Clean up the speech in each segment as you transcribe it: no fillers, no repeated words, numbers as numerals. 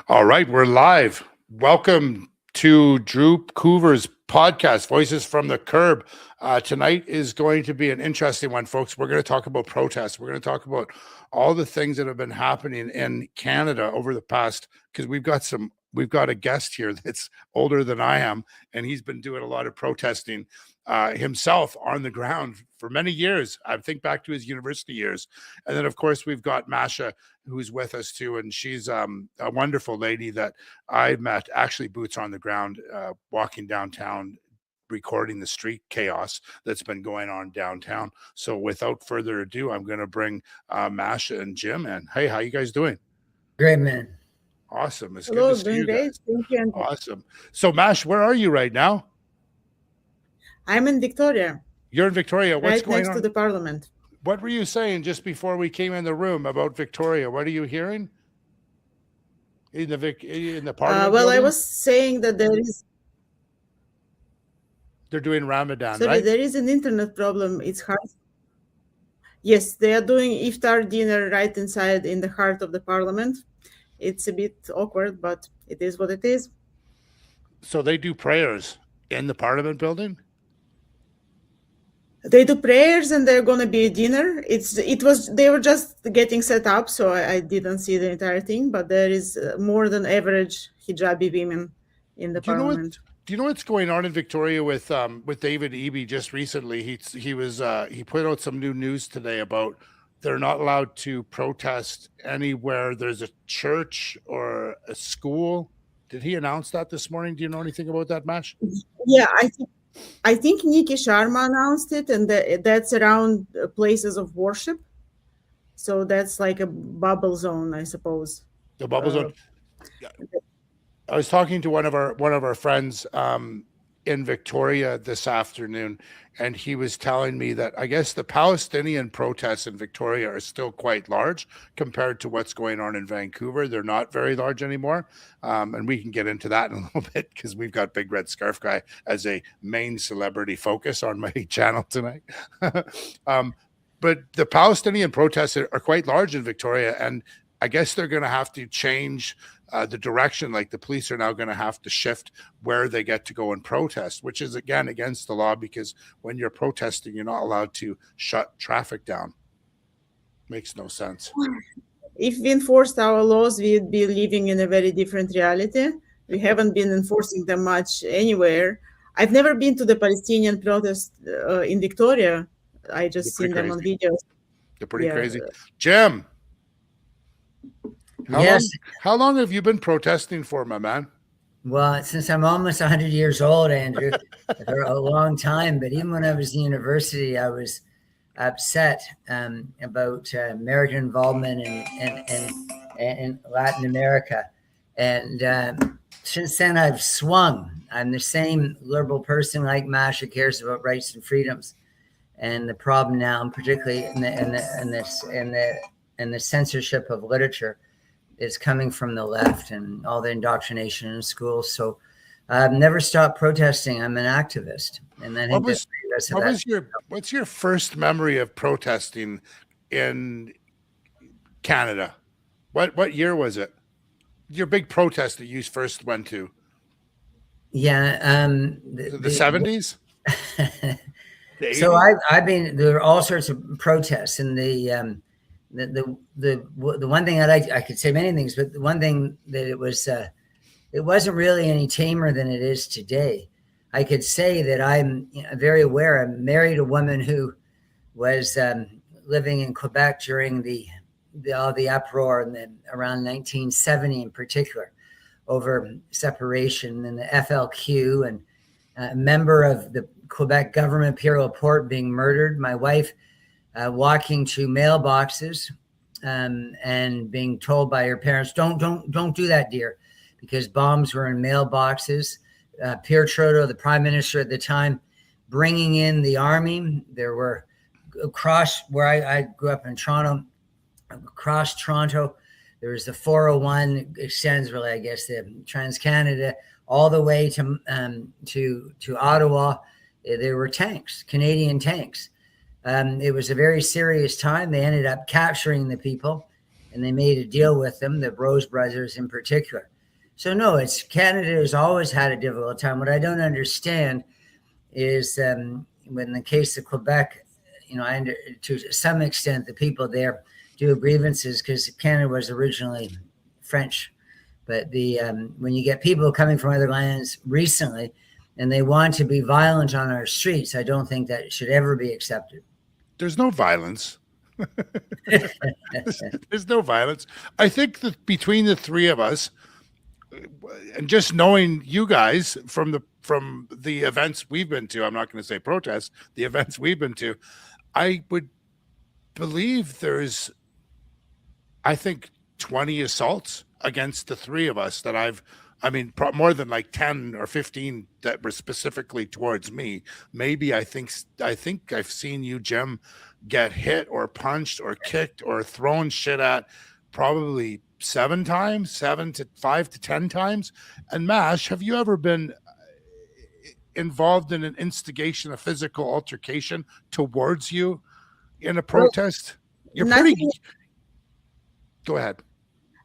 All right, we're live. Welcome to Drewcouver's podcast, Voices from the Curb. Tonight is going to be an interesting one, folks. We're going to talk about protests. We're going to talk about all the things that have been happening in Canada over the past, because we've got a guest here that's older than I am, and he's been doing a lot of protesting himself on the ground for many years. I think back to his university years. And then, of course, we've got Masha, who's with us too, and she's a wonderful lady that I met, actually boots on the ground, walking downtown, recording the street chaos that's been going on downtown. So without further ado, I'm going to bring Masha and Jim in. Hey, how you guys doing? Great, man. Awesome. It's Hello, good to see you great. guys. Thank you. Awesome. So Mash, where are you right now? I'm in Victoria. You're in Victoria. What's right going next on? to the Parliament. What were you saying just before we came in the room about Victoria? What are you hearing in the Parliament? Well, building? I was saying that They're doing Ramadan, sorry, right? there is an internet problem. It's hard. Yes, they are doing iftar dinner right inside in the heart of the Parliament. It's a bit awkward, but it is what it is. So they do prayers in the Parliament building? They do prayers and they're going to be a dinner. They were just getting set up, so I didn't see the entire thing, but there is more than average hijabi women in the Parliament. Do you know what's going on in Victoria with David Eby just recently? He put out some new news today about they're not allowed to protest anywhere there's a church or a school. Did he announce that this morning? Do you know anything about that, Mash? Yeah, I think Nikki Sharma announced it, and that's around places of worship. So that's like a bubble zone, I suppose. The bubble zone. I was talking to one of our friends in Victoria this afternoon, and he was telling me that I guess the Palestinian protests in Victoria are still quite large compared to what's going on in Vancouver. They're not very large anymore, and we can get into that in a little bit because we've got Big Red Scarf Guy as a main celebrity focus on my channel tonight. But the Palestinian protests are quite large in Victoria, and I guess they're going to have to change the direction. Like the police are now going to have to shift where they get to go and protest, which is again against the law, because when you're protesting, you're not allowed to shut traffic down. Makes no sense. If we enforced our laws, we'd be living in a very different reality. We haven't been enforcing them much anywhere. I've never been to the Palestinian protest in Victoria. I just seen them on videos. They're pretty crazy. Jim, how long have you been protesting for, my man? Well, since I'm almost 100 years old, Andrew, for a long time. But even when I was in university, I was upset about American involvement in Latin America. And since then, I've swung. I'm the same liberal person like Masha, cares about rights and freedoms. And the problem now, particularly in the censorship of literature, is coming from the left and all the indoctrination in schools. So I've never stopped protesting. I'm an activist. And then what's your first memory of protesting in Canada? What year was it? Your big protest that you first went to? Yeah, the 70s. So I've been, there are all sorts of protests, and the one thing that I could say many things, but the one thing that it wasn't really any tamer than it is today. I could say that I'm very aware. I married a woman who was living in Quebec during all the uproar around 1970 in particular, over separation and the FLQ, and a member of the Quebec government imperial port being murdered. My wife walking to mailboxes and being told by her parents, don't do that, dear, because bombs were in mailboxes. Pierre Trudeau, the prime minister at the time, bringing in the army. There were across where I grew up in Toronto, across Toronto, there was the 401 extends really, I guess, the Trans-Canada, all the way to Ottawa. There were tanks, Canadian tanks. It was a very serious time. They ended up capturing the people and they made a deal with them, the Rose brothers in particular. So no, Canada has always had a difficult time. What I don't understand is when the case of Quebec, to some extent, the people there do grievances because Canada was originally French. But when you get people coming from other lands recently and they want to be violent on our streets, I don't think that should ever be accepted. There's no violence. There's no violence. I think that between the three of us, and just knowing you guys from the events we've been to, I'm not going to say protests, the events we've been to, I would believe there's, I think, 20 assaults against the three of us that more than like 10 or 15 that were specifically towards me. Maybe I think I've seen you, Jim, get hit or punched or kicked or thrown shit at probably 7 times, 5 to 10 times. And Mash, have you ever been involved in an instigation, a physical altercation towards you in a protest? You're pretty. Go ahead.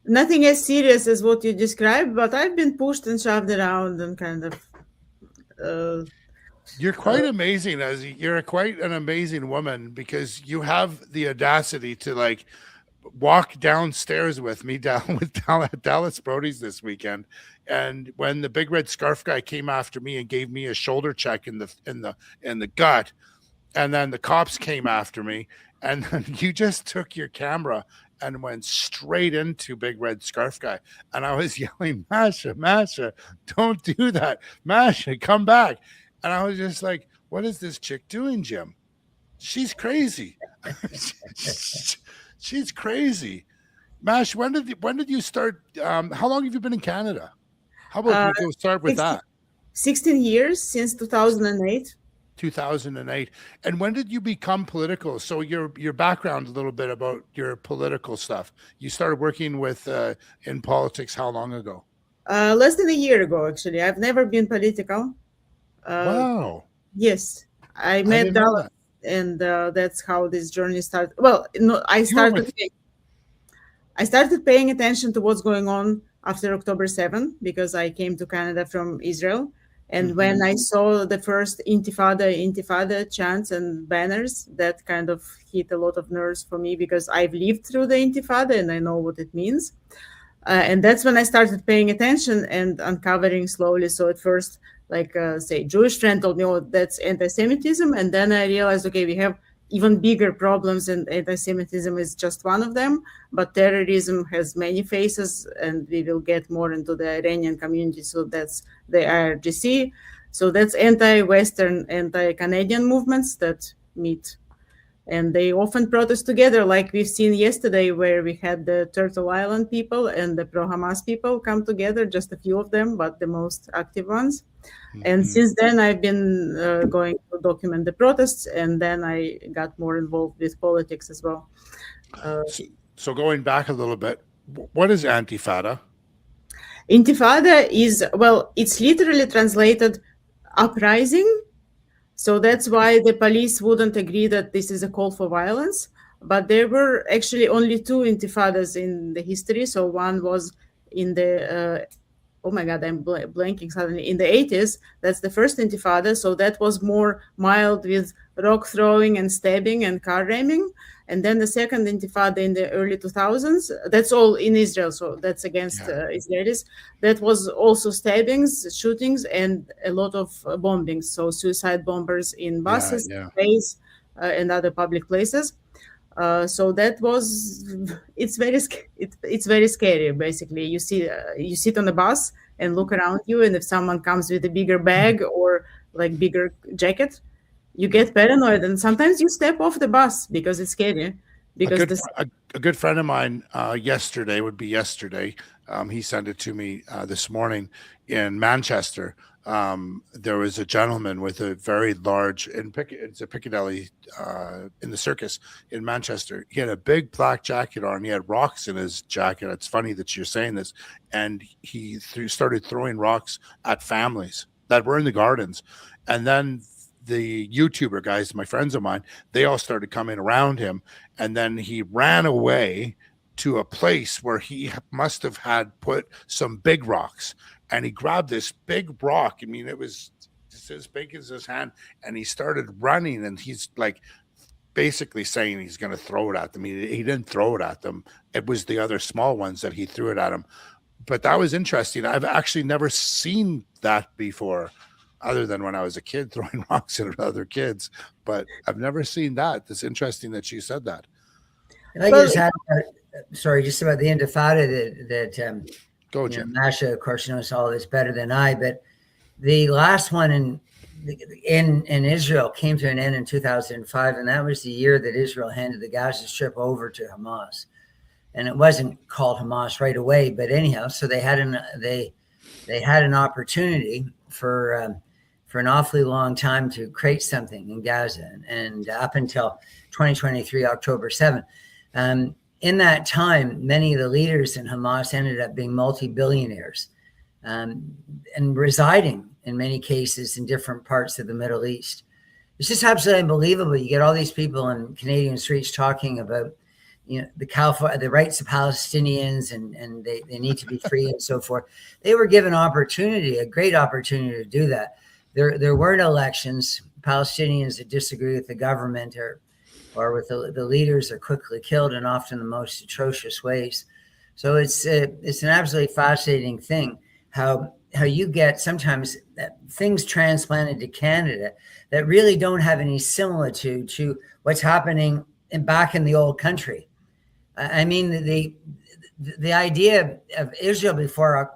Nothing as serious as what you described, but I've been pushed and shoved around and kind of. You're quite amazing. You're quite an amazing woman because you have the audacity to walk downstairs with me down with Dallas Brody's this weekend, and when the big red scarf guy came after me and gave me a shoulder check in the gut, and then the cops came after me, and then you just took your camera and went straight into big red scarf guy, and I was yelling, Masha, don't do that, Masha, come back. And I was just like, what is this chick doing, Jim? She's crazy. She's crazy. Mash, when did you start? How long have you been in Canada? How about we go start with 16 years, since 2008. 2008. And when did you become political? So your background a little bit about your political stuff. You started working with in politics how long ago? Less than a year ago, actually. I've never been political. Wow. Yes. I met Dallas. And that's how this journey started. Well, I started paying attention to what's going on after October 7 because I came to Canada from Israel. And when I saw the first intifada chants and banners, that kind of hit a lot of nerves for me because I've lived through the intifada and I know what it means. And that's when I started paying attention and uncovering slowly. So at first, say, Jewish friend told me, oh, that's anti-Semitism. And then I realized, okay, we have even bigger problems and anti-Semitism is just one of them. But terrorism has many faces and we will get more into the Iranian community. So that's the IRGC. So that's anti-Western, anti-Canadian movements that meet. And they often protest together, like we've seen yesterday, where we had the Turtle Island people and the pro-Hamas people come together, just a few of them, but the most active ones. And since then, I've been going to document the protests, and then I got more involved with politics as well. So going back a little bit, what is Intifada? Intifada is, well, it's literally translated uprising. So that's why the police wouldn't agree that this is a call for violence. But there were actually only 2 intifadas in the history. So one was in the, oh my God, I'm blanking suddenly, in the 80s. That's the first intifada. So that was more mild with rock throwing and stabbing and car ramming. And then the second intifada in the early 2000s, that's all in Israel. So that's against Israelis. That was also stabbings, shootings, and a lot of bombings. So suicide bombers in buses, trains, and other public places. So that was, it's very scary. Basically, you sit on a bus and look around you, and if someone comes with a bigger bag or like bigger jacket, you get paranoid, and sometimes you step off the bus because it's scary. Because a good friend of mine yesterday, he sent it to me this morning in Manchester. There was a gentleman with a very large, it's a Piccadilly in the circus in Manchester. He had a big black jacket on. He had rocks in his jacket. It's funny that you're saying this. And he started throwing rocks at families that were in the gardens. And then the YouTuber guys, my friends of mine, they all started coming around him. And then he ran away to a place where he must have had put some big rocks, and he grabbed this big rock. I mean, it was just as big as his hand, and he started running, and he's like basically saying he's going to throw it at them. He didn't throw it at them. It was the other small ones that he threw it at him. But that was interesting. I've actually never seen that before, other than when I was a kid throwing rocks at other kids. But I've never seen that. It's interesting that she said that. I just had, sorry, just about the Intifada that Go, Jim. Masha, of course, knows all this better than I. But the last one in Israel came to an end in 2005, and that was the year that Israel handed the Gaza Strip over to Hamas. And it wasn't called Hamas right away, but anyhow, so they had an opportunity for an awfully long time to create something in Gaza, and up until 2023, October 7th. In that time, many of the leaders in Hamas ended up being multi-billionaires and residing in many cases in different parts of the Middle East. It's just absolutely unbelievable. You get all these people in Canadian streets talking about, the rights of Palestinians and they need to be free and so forth. They were given a great opportunity to do that. There weren't elections. Palestinians that disagree with the government or with the leaders are quickly killed, and often the most atrocious ways. So it's an absolutely fascinating thing how you get sometimes things transplanted to Canada that really don't have any similitude to what's happening back in the old country. I mean, the idea of Israel before,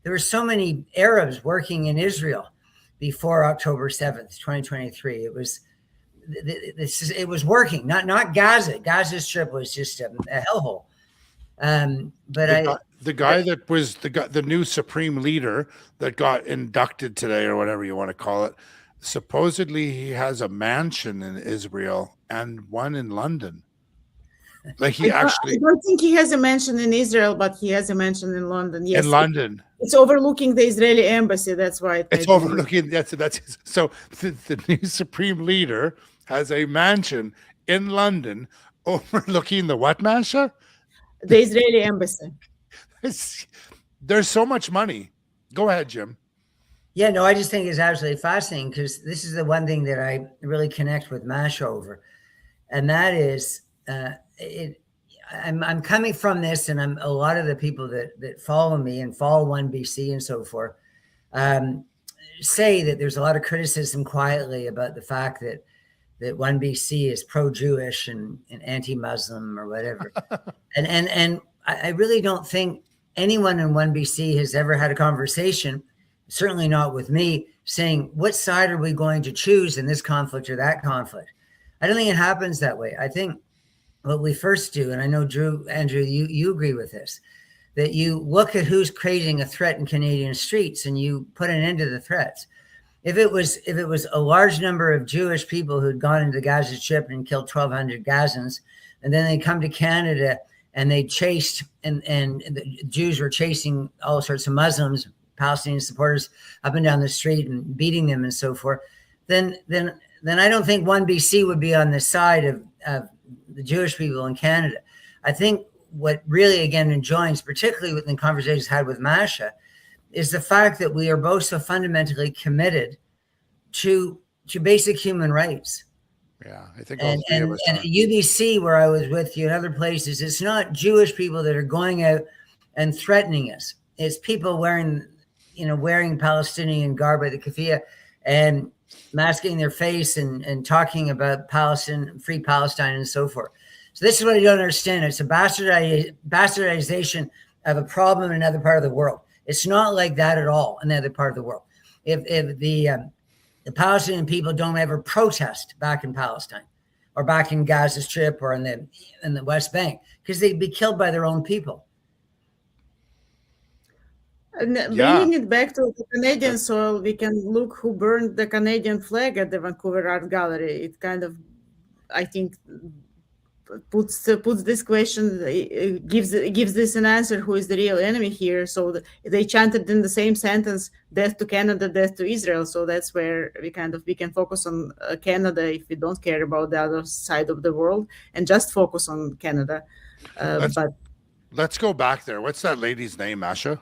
there were so many Arabs working in Israel before October 7th, 2023. It was working, not Gaza. Gaza Strip was just a hellhole. The new supreme leader that got inducted today, or whatever you want to call it, supposedly he has a mansion in Israel and one in London. I don't think he has a mansion in Israel, but he has a mansion in London. Yes, in London. It's overlooking the Israeli embassy. That's why it's overlooking. That's so. The new supreme leader has a mansion in London overlooking the what, Masha? The Israeli embassy. There's so much money. Go ahead, Jim. Yeah, no, I just think it's absolutely fascinating, because this is the one thing that I really connect with Masha over, and that is. I'm coming from this, and a lot of the people that follow me and follow 1BC and so forth say that there's a lot of criticism quietly about the fact that 1BC is pro-Jewish and anti-Muslim or whatever. and I really don't think anyone in 1BC has ever had a conversation, certainly not with me, saying, what side are we going to choose in this conflict or that conflict? I don't think it happens that way. I think what we first do, and I know Andrew, you agree with this, that you look at who's creating a threat in Canadian streets and you put an end to the threats. If it was a large number of Jewish people who'd gone into the Gaza Strip and killed 1,200 Gazans, and then they come to Canada and they chased, and the Jews were chasing all sorts of Muslims, Palestinian supporters up and down the street and beating them and so forth, then I don't think 1BC would be on the side of the Jewish people in Canada. I think what really, again, enjoins, particularly within conversations had with Masha, is the fact that we are both so fundamentally committed to basic human rights. Yeah, I think all three of us and at UBC, where I was with you and other places, it's not Jewish people that are going out and threatening us. It's people wearing Palestinian garb at the keffiyeh and masking their face and talking about Palestine, free Palestine, and so forth. So this is what I don't understand. It's a bastardization of a problem in another part of the world. It's not like that at all in the other part of the world. If the Palestinian people don't ever protest back in Palestine or back in Gaza Strip or in the West Bank, because they'd be killed by their own people. And bringing it back to the Canadian soil, we can look who burned the Canadian flag at the Vancouver Art Gallery. It kind of, I think, puts this question, gives this an answer: who is the real enemy here? So they chanted in the same sentence, "Death to Canada, death to Israel." So that's where we can focus on Canada if we don't care about the other side of the world and just focus on Canada. Let's go back there. What's that lady's name, Masha?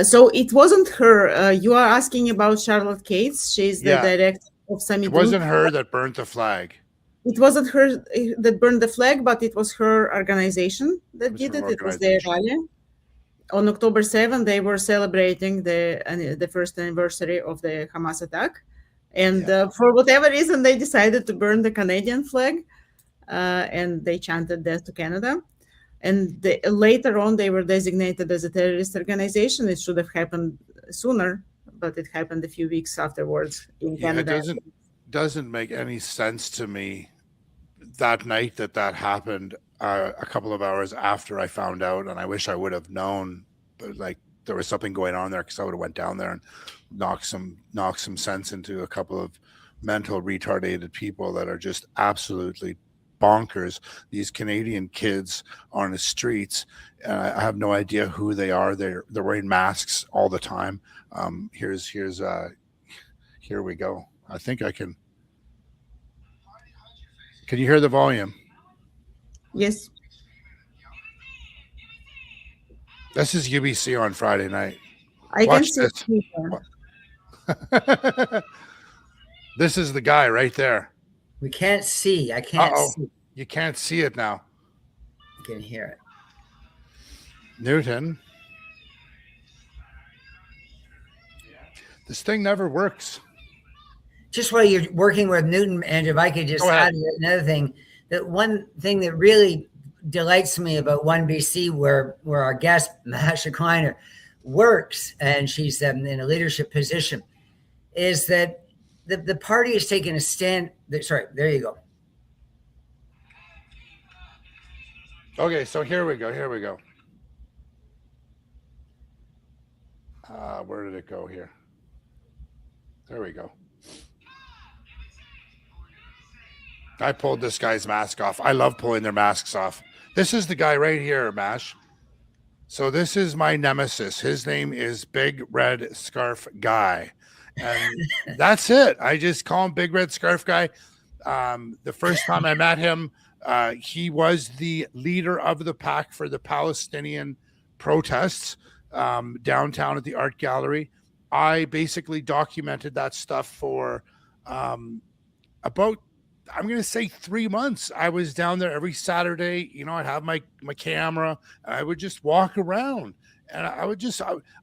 So it wasn't her. You are asking about Charlotte Cates. She's the director of Samidun. It wasn't her that burnt the flag. It wasn't her that burned the flag, but it was her organization that did it. It was their rally. On October 7th, they were celebrating the first anniversary of the Hamas attack. And for whatever reason, they decided to burn the Canadian flag, and they chanted death to Canada. And later on, they were designated as a terrorist organization. It should have happened sooner, but it happened a few weeks afterwards in Canada. It doesn't make any sense to me that night that happened a couple of hours after I found out, and I wish I would have known, but like there was something going on there, because I would have went down there and knocked some sense into a couple of mental retarded people that are just absolutely bonkers. These Canadian kids on the streets, I have no idea who they are. They're wearing masks all the time. Here we go. I think I can. Can you hear the volume? Yes. This is UBC on Friday night. I Watch can see this. This is the guy right there. We can't see. I can't see. You can't see it now. You can hear it. Newton. This thing never works. Just while you're working with Newton, and if I could just add another thing, that one thing that really delights me about 1BC, where our guest, Masha Kleiner, works, and she's in a leadership position, is that the party has taken a stand. Sorry, there you go. Okay, so here we go. Where did it go here? There we go. I pulled this guy's mask off. I love pulling their masks off. This is the guy right here, Mash. So this is my nemesis. His name is Big Red Scarf Guy. And that's it. I just call him Big Red Scarf Guy. The first time I met him, he was the leader of the pack for the Palestinian protests downtown at the Art Gallery. I basically documented that stuff for about, I'm going to say 3 months. I was down there every Saturday. You know, I'd have my camera. And I would just walk around, and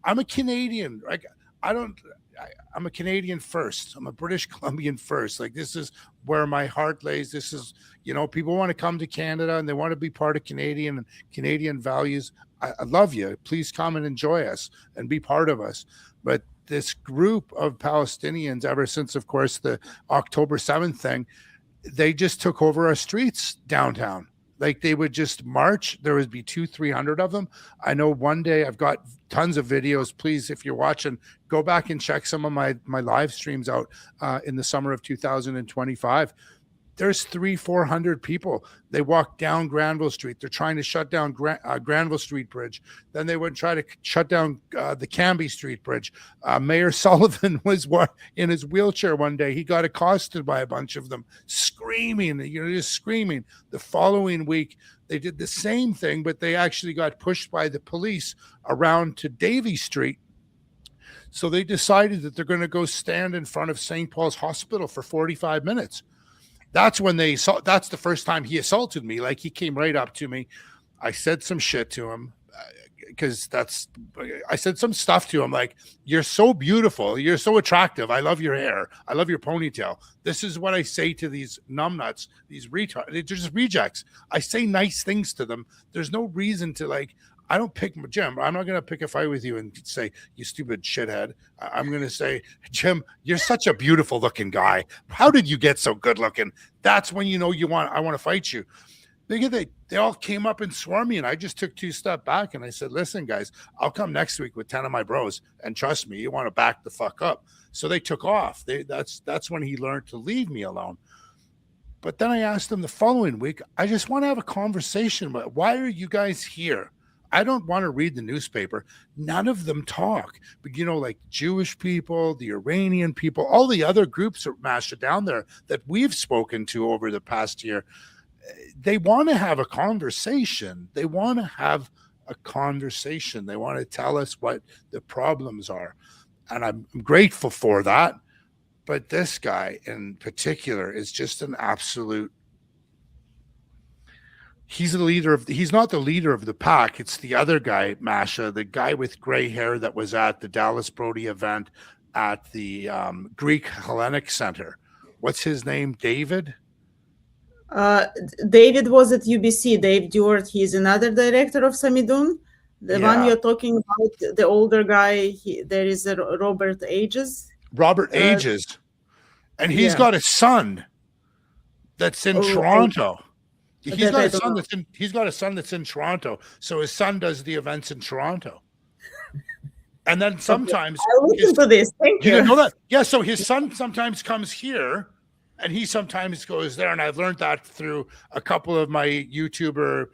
I'm a Canadian. Like, I'm a Canadian first. I'm a British Columbian first. Like, this is where my heart lays. This is, you know, people want to come to Canada and they want to be part of Canadian and Canadian values. I love you. Please come and enjoy us and be part of us. But this group of Palestinians, ever since, of course, the October 7th thing, they just took over our streets downtown. Like, they would just march. There would be 200-300 of them. I know one day, I've got tons of videos. Please, if you're watching, go back and check some of my live streams out in the summer of 2025. There's 300-400 people. They walk down Granville Street. They're trying to shut down Granville Street Bridge. Then they would try to shut down the Cambie Street Bridge. Mayor Sullivan was in his wheelchair one day. He got accosted by a bunch of them, screaming, just screaming. The following week, they did the same thing, but they actually got pushed by the police around to Davie Street. So they decided that they're going to go stand in front of St. Paul's Hospital for 45 minutes. That's when that's the first time he assaulted me. Like, he came right up to me. I said some shit to him because I said some stuff to him. Like, you're so beautiful. You're so attractive. I love your hair. I love your ponytail. This is what I say to these numbnuts, these retards. They're just rejects. I say nice things to them. There's no reason to, I don't pick Jim. I'm not going to pick a fight with you and say, you stupid shithead. I'm going to say, Jim, you're such a beautiful looking guy. How did you get so good looking? That's when I want to fight you. They all came up and swore me, and I just took 2 steps back and I said, listen, guys, I'll come next week with 10 of my bros, and trust me, you want to back the fuck up. So they took off. That's when he learned to leave me alone. But then I asked him the following week, I just want to have a conversation about, why are you guys here? I don't want to read the newspaper. None of them talk. But, like Jewish people, the Iranian people, all the other groups are mashed down there that we've spoken to over the past year, they want to have a conversation. They want to have a conversation. They want to tell us what the problems are. And I'm grateful for that. But this guy in particular is just an absolute. He's not the leader of the pack. It's the other guy, Masha, the guy with gray hair that was at the Dallas Brody event at the Greek Hellenic Center. What's his name? David? David was at UBC. Dave Dewart. He's another director of Samidun. The one you're talking about, the older guy, there is a Robert Ages. Robert Ages. And he's got a son that's in Toronto. He's got a son that's in Toronto. So his son does the events in Toronto. And then sometimes I listen to this. Thank you. You didn't know that? Yeah, so his son sometimes comes here and he sometimes goes there. And I've learned that through a couple of my YouTuber,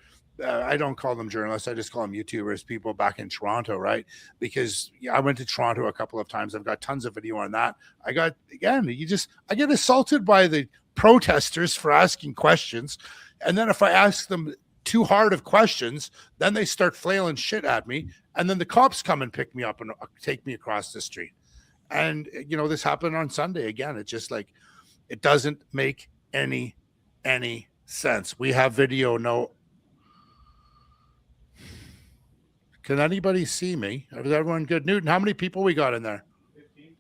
I don't call them journalists, I just call them YouTubers, people back in Toronto, right? Because I went to Toronto a couple of times. I've got tons of video on that. I get assaulted by the protesters for asking questions. And then if I ask them too hard of questions, then they start flailing shit at me. And then the cops come and pick me up and take me across the street. And, this happened on Sunday again. It's just like, it doesn't make any sense. We have video. No. Can anybody see me? Is everyone good? Newton, how many people we got in there? 15.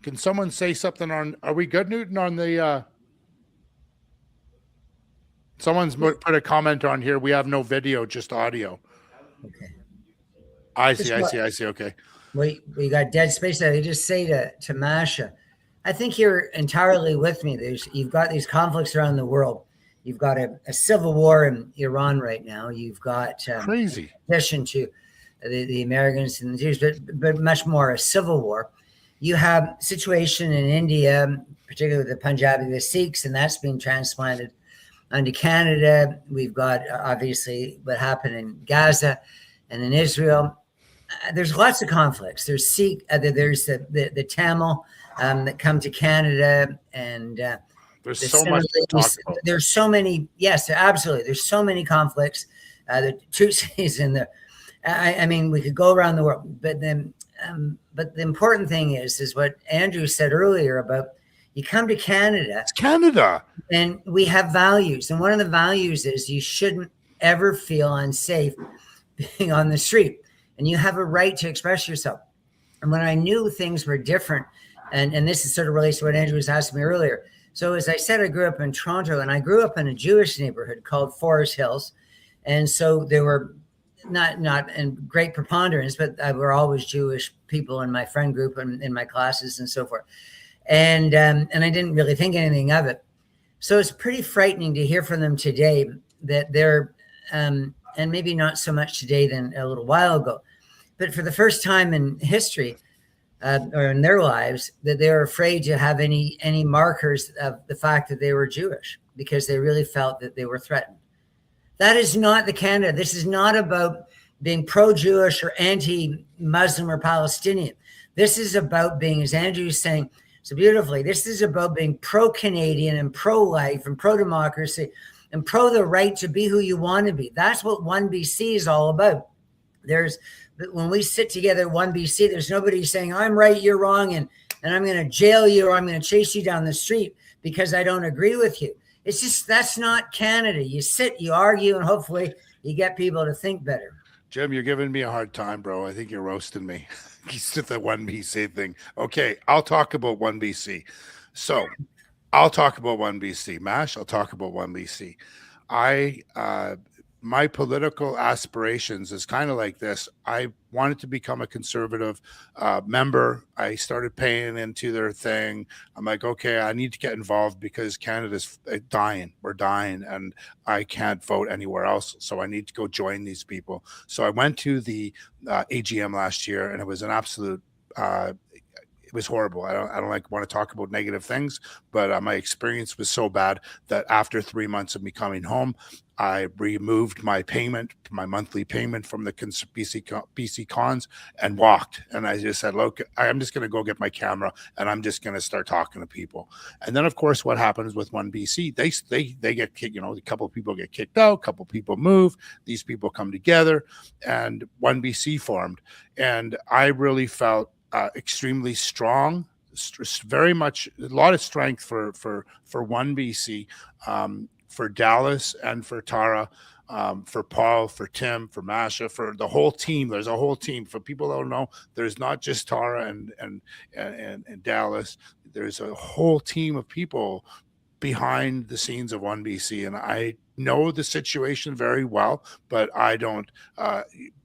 Can someone say something are we good, Newton, on the, someone's put a comment on here. We have no video, just audio. Okay. I see. Okay. We got dead space there. They just say to Masha, I think you're entirely with me. You've got these conflicts around the world. You've got a civil war in Iran right now. You've got crazy addition to the Americans and the Jews, but much more a civil war. You have situation in India, particularly the Punjabi, the Sikhs, and that's being transplanted onto Canada. We've got obviously what happened in Gaza and in Israel. There's lots of conflicts. There's there's the Tamil that come to Canada, and there's so much to talk about. There's so many. Yes, absolutely. There's so many conflicts. The Tutsis in there. I mean, we could go around the world, but then, but the important thing is what Andrew said earlier about you come to Canada. It's Canada, and we have values, and one of the values is you shouldn't ever feel unsafe being on the street, and you have a right to express yourself. And when I knew things were different, and this is sort of relates to what Andrew was asking me earlier. So as I said, I grew up in Toronto, and I grew up in a Jewish neighborhood called Forest Hills. And so there were not in great preponderance, but were always Jewish people in my friend group and in my classes and so forth. And I didn't really think anything of it. So it's pretty frightening to hear from them today that they're, and maybe not so much today than a little while ago, but for the first time in history, or in their lives, that they were afraid to have any markers of the fact that they were Jewish because they really felt that they were threatened. That is not the Canada. This is not about being pro-Jewish or anti-Muslim or Palestinian. This is about being, as Andrew is saying so beautifully, this is about being pro-Canadian and pro-life and pro-democracy and pro the right to be who you want to be. That's what 1BC is all about. When we sit together at 1BC, there's nobody saying, I'm right, you're wrong, and I'm going to jail you or I'm going to chase you down the street because I don't agree with you. It's just, that's not Canada. You sit, you argue, and hopefully you get people to think better. Jim, you're giving me a hard time, bro. I think you're roasting me. He's at the 1BC thing. Okay, I'll talk about 1BC. So I'll talk about 1BC. Mash, I'll talk about 1BC. My political aspirations is kind of like this. I wanted to become a conservative member. I started paying into their thing. I'm like, okay, I need to get involved because Canada's dying. We're dying, and I can't vote anywhere else. So I need to go join these people. So I went to the AGM last year, and it was an absolute. It was horrible. I don't want to talk about negative things, but my experience was so bad that after 3 months of me coming home, I removed my monthly payment from the BC Cons and walked. And I just said, look, I'm just going to go get my camera and I'm just going to start talking to people. And then, of course, what happens with One BC, they get kicked, a couple of people get kicked out, a couple of people move, these people come together, and One BC formed. And I really felt extremely strong, very much a lot of strength for One BC, for Dallas and for Tara, for Paul, for Tim, for Masha, for the whole team. There's a whole team. For people that don't know, there's not just Tara and Dallas. There's a whole team of people behind the scenes of One BC, and I know the situation very well, but I don't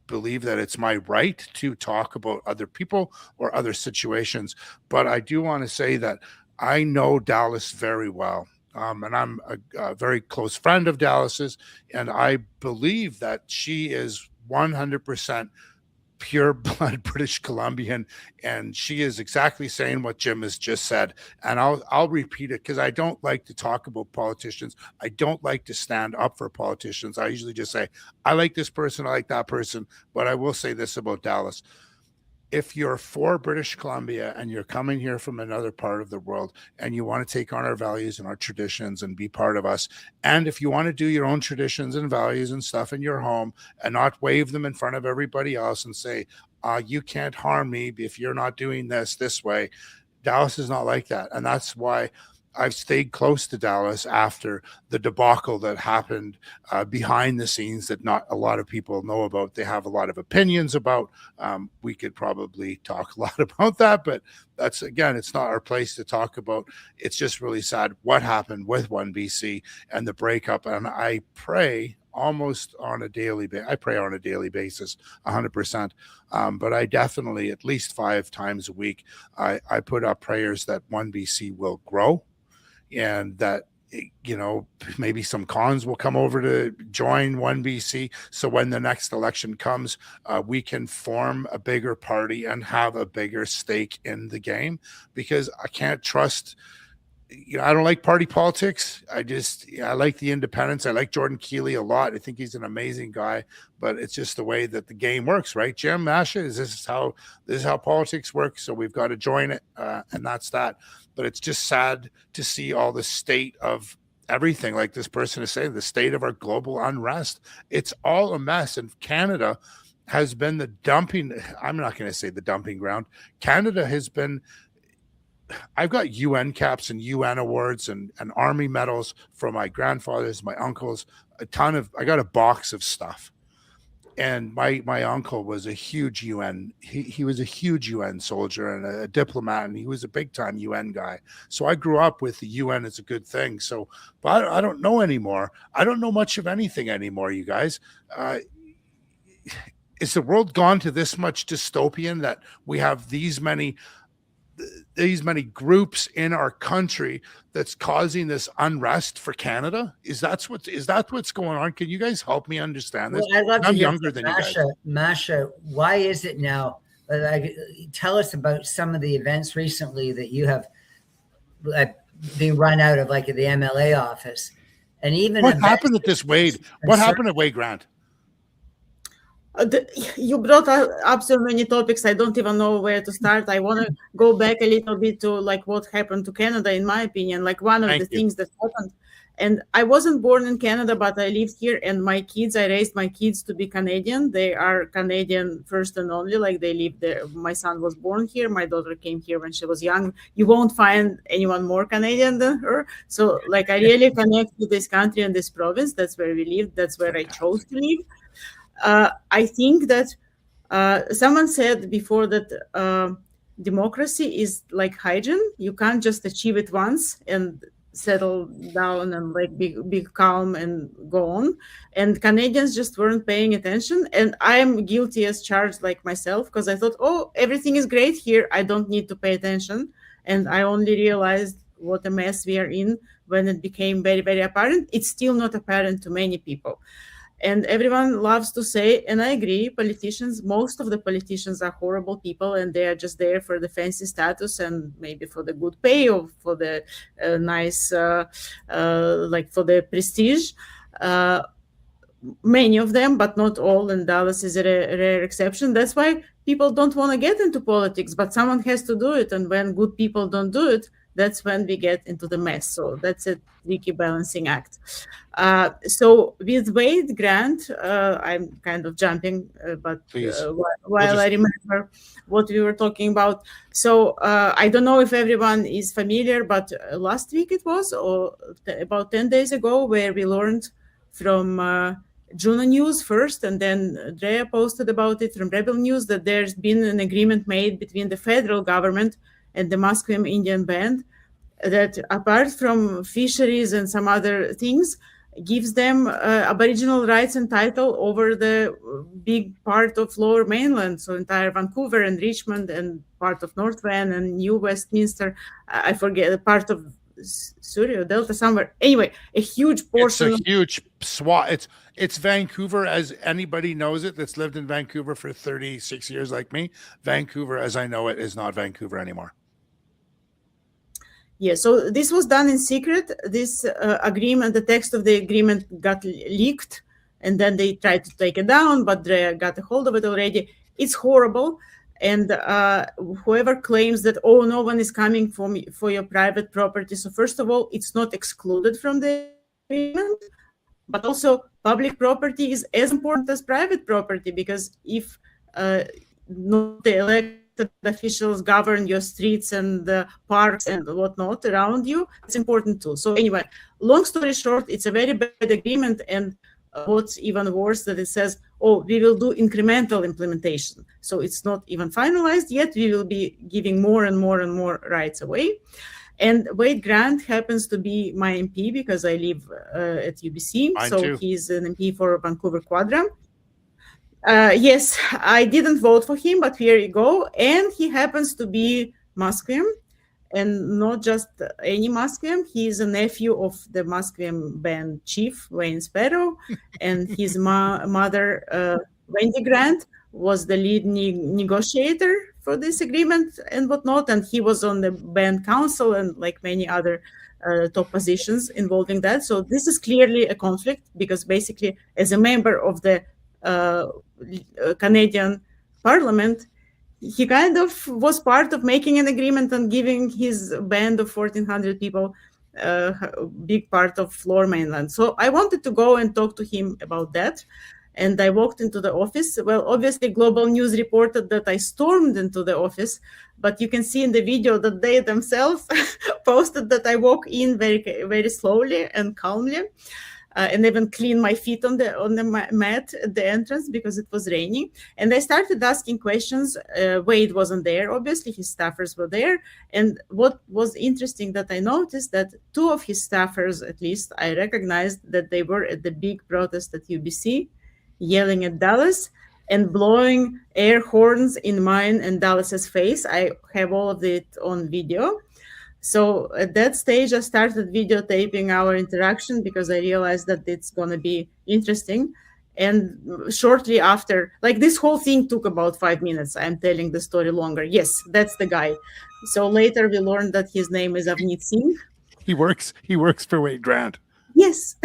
believe that it's my right to talk about other people or other situations. But I do want to say that I know Dallas very well. And I'm a very close friend of Dallas's, and I believe that she is 100% pure blood British Columbian, and she is exactly saying what Jim has just said. And I'll repeat it because I don't like to talk about politicians. I don't like to stand up for politicians. I usually just say, I like this person, I like that person. But I will say this about Dallas. If you're for British Columbia and you're coming here from another part of the world and you want to take on our values and our traditions and be part of us, and if you want to do your own traditions and values and stuff in your home and not wave them in front of everybody else and say, you can't harm me if you're not doing this way, Dallas is not like that. And that's why I've stayed close to Dallas after the debacle that happened behind the scenes that not a lot of people know about. They have a lot of opinions about. We could probably talk a lot about that, but that's, again, it's not our place to talk about. It's just really sad what happened with One BC and the breakup. And I pray almost on a daily basis. I pray on a daily basis, 100%. But I definitely, at least 5 times a week, I put up prayers that One BC will grow, and that, maybe some cons will come over to join One BC. So when the next election comes, we can form a bigger party and have a bigger stake in the game, because I can't trust, I don't like party politics. I like the independence. I like Jordan Keeley a lot. I think he's an amazing guy, but it's just the way that the game works, right? Jim, Masha, this is how politics works. So we've got to join it, and that's that. But it's just sad to see all the state of everything, like this person is saying, the state of our global unrest. It's all a mess. And Canada has been the dumping, I'm not going to say the dumping ground. Canada has been, I've got UN caps and UN awards and army medals from my grandfathers, my uncles, I got a box of stuff. And my uncle was a huge UN. He was a huge UN soldier and a diplomat, and he was a big time UN guy. So I grew up with the UN as a good thing. So, but I don't know anymore. I don't know much of anything anymore, you guys. Is the world gone to this much dystopian that we have these many groups in our country that's causing this unrest for Canada? Is that what's going on? Can you guys help me understand this? Well, I'd love I'm to hear younger than Masha, you guys. Masha, why is it now? Tell us about some of the events recently that you have being run out of, like, the MLA office, and even what happened at this Wade? What happened at Wade Grant? You brought up so many topics. I don't even know where to start. I want to go back a little bit to, like, what happened to Canada, in my opinion. Like, one of the things that happened, and I wasn't born in Canada, but I lived here, and I raised my kids to be Canadian. They are Canadian first and only, like, they live there. My son was born here. My daughter came here when she was young. You won't find anyone more Canadian than her. So, like, I really connect with this country and this province. That's where we live. That's where I chose to live. I think that someone said before that democracy is like hygiene. You can't just achieve it once and settle down and, like, be calm and go on. And Canadians just weren't paying attention. And I'm guilty as charged, like myself, because I thought, oh, everything is great here. I don't need to pay attention. And I only realized what a mess we are in when it became very, very apparent. It's still not apparent to many people. And everyone loves to say, and I agree, most of the politicians are horrible people, and they are just there for the fancy status and maybe for the good pay or for the nice, like, for the prestige. many of them, but not all, and Dallas is a rare exception. That's why people don't want to get into politics, but someone has to do it. And when good people don't do it, that's when we get into the mess. So that's a tricky balancing act. So with Wade Grant, I'm kind of jumping, but while I remember what we were talking about. So I don't know if everyone is familiar, but last week it was, or about 10 days ago, where we learned from Juno News first, and then Drea posted about it from Rebel News, that there's been an agreement made between the federal government and the Musqueam Indian Band that, apart from fisheries and some other things, gives them Aboriginal rights and title over the big part of Lower Mainland, so entire Vancouver and Richmond and part of North Van and New Westminster. I forget, part of Surrey, Delta, somewhere. Anyway, a huge portion. It's a huge swath. It's Vancouver, as anybody knows it that's lived in Vancouver for 36 years like me. Vancouver, as I know it, is not Vancouver anymore. Yeah, so this was done in secret. This agreement, the text of the agreement got leaked, and then they tried to take it down, but they got a hold of it already. It's horrible. And whoever claims that, oh, no one is coming for your private property. So first of all, it's not excluded from the agreement, but also public property is as important as private property, because if not the elected officials govern your streets and the parks and whatnot around you, it's important too. So anyway, long story short, it's a very bad agreement. And what's even worse, that it says, oh, we will do incremental implementation. So it's not even finalized yet. We will be giving more and more and more rights away. And Wade Grant happens to be my MP because I live at UBC. Mine so too. He's an MP for Vancouver Quadra. Yes, I didn't vote for him, but here you go. And he happens to be Musqueam. And not just any Musqueam, he is a nephew of the Musqueam band chief, Wayne Sparrow, and his mother, Wendy Grant, was the lead negotiator for this agreement and whatnot, and he was on the band council and like many other top positions involving that. So this is clearly a conflict, because basically, as a member of the Canadian Parliament, he kind of was part of making an agreement and giving his band of 1,400 people a big part of Lower Mainland. So I wanted to go and talk to him about that. And I walked into the office. Well, obviously, Global News reported that I stormed into the office, but you can see in the video that they themselves posted that I walk in very, very slowly and calmly. And even clean my feet on the mat at the entrance because it was raining. And I started asking questions. Wade wasn't there, obviously, his staffers were there. And what was interesting that I noticed that two of his staffers, at least, I recognized that they were at the big protest at UBC, yelling at Dallas and blowing air horns in mine and Dallas's face. I have all of it on video. So at that stage, I started videotaping our interaction because I realized that it's going to be interesting. And shortly after, like this whole thing took about 5 minutes. I'm telling the story longer. Yes, that's the guy. So later we learned that his name is Avneet Singh. He works for Wade Grant. Yes.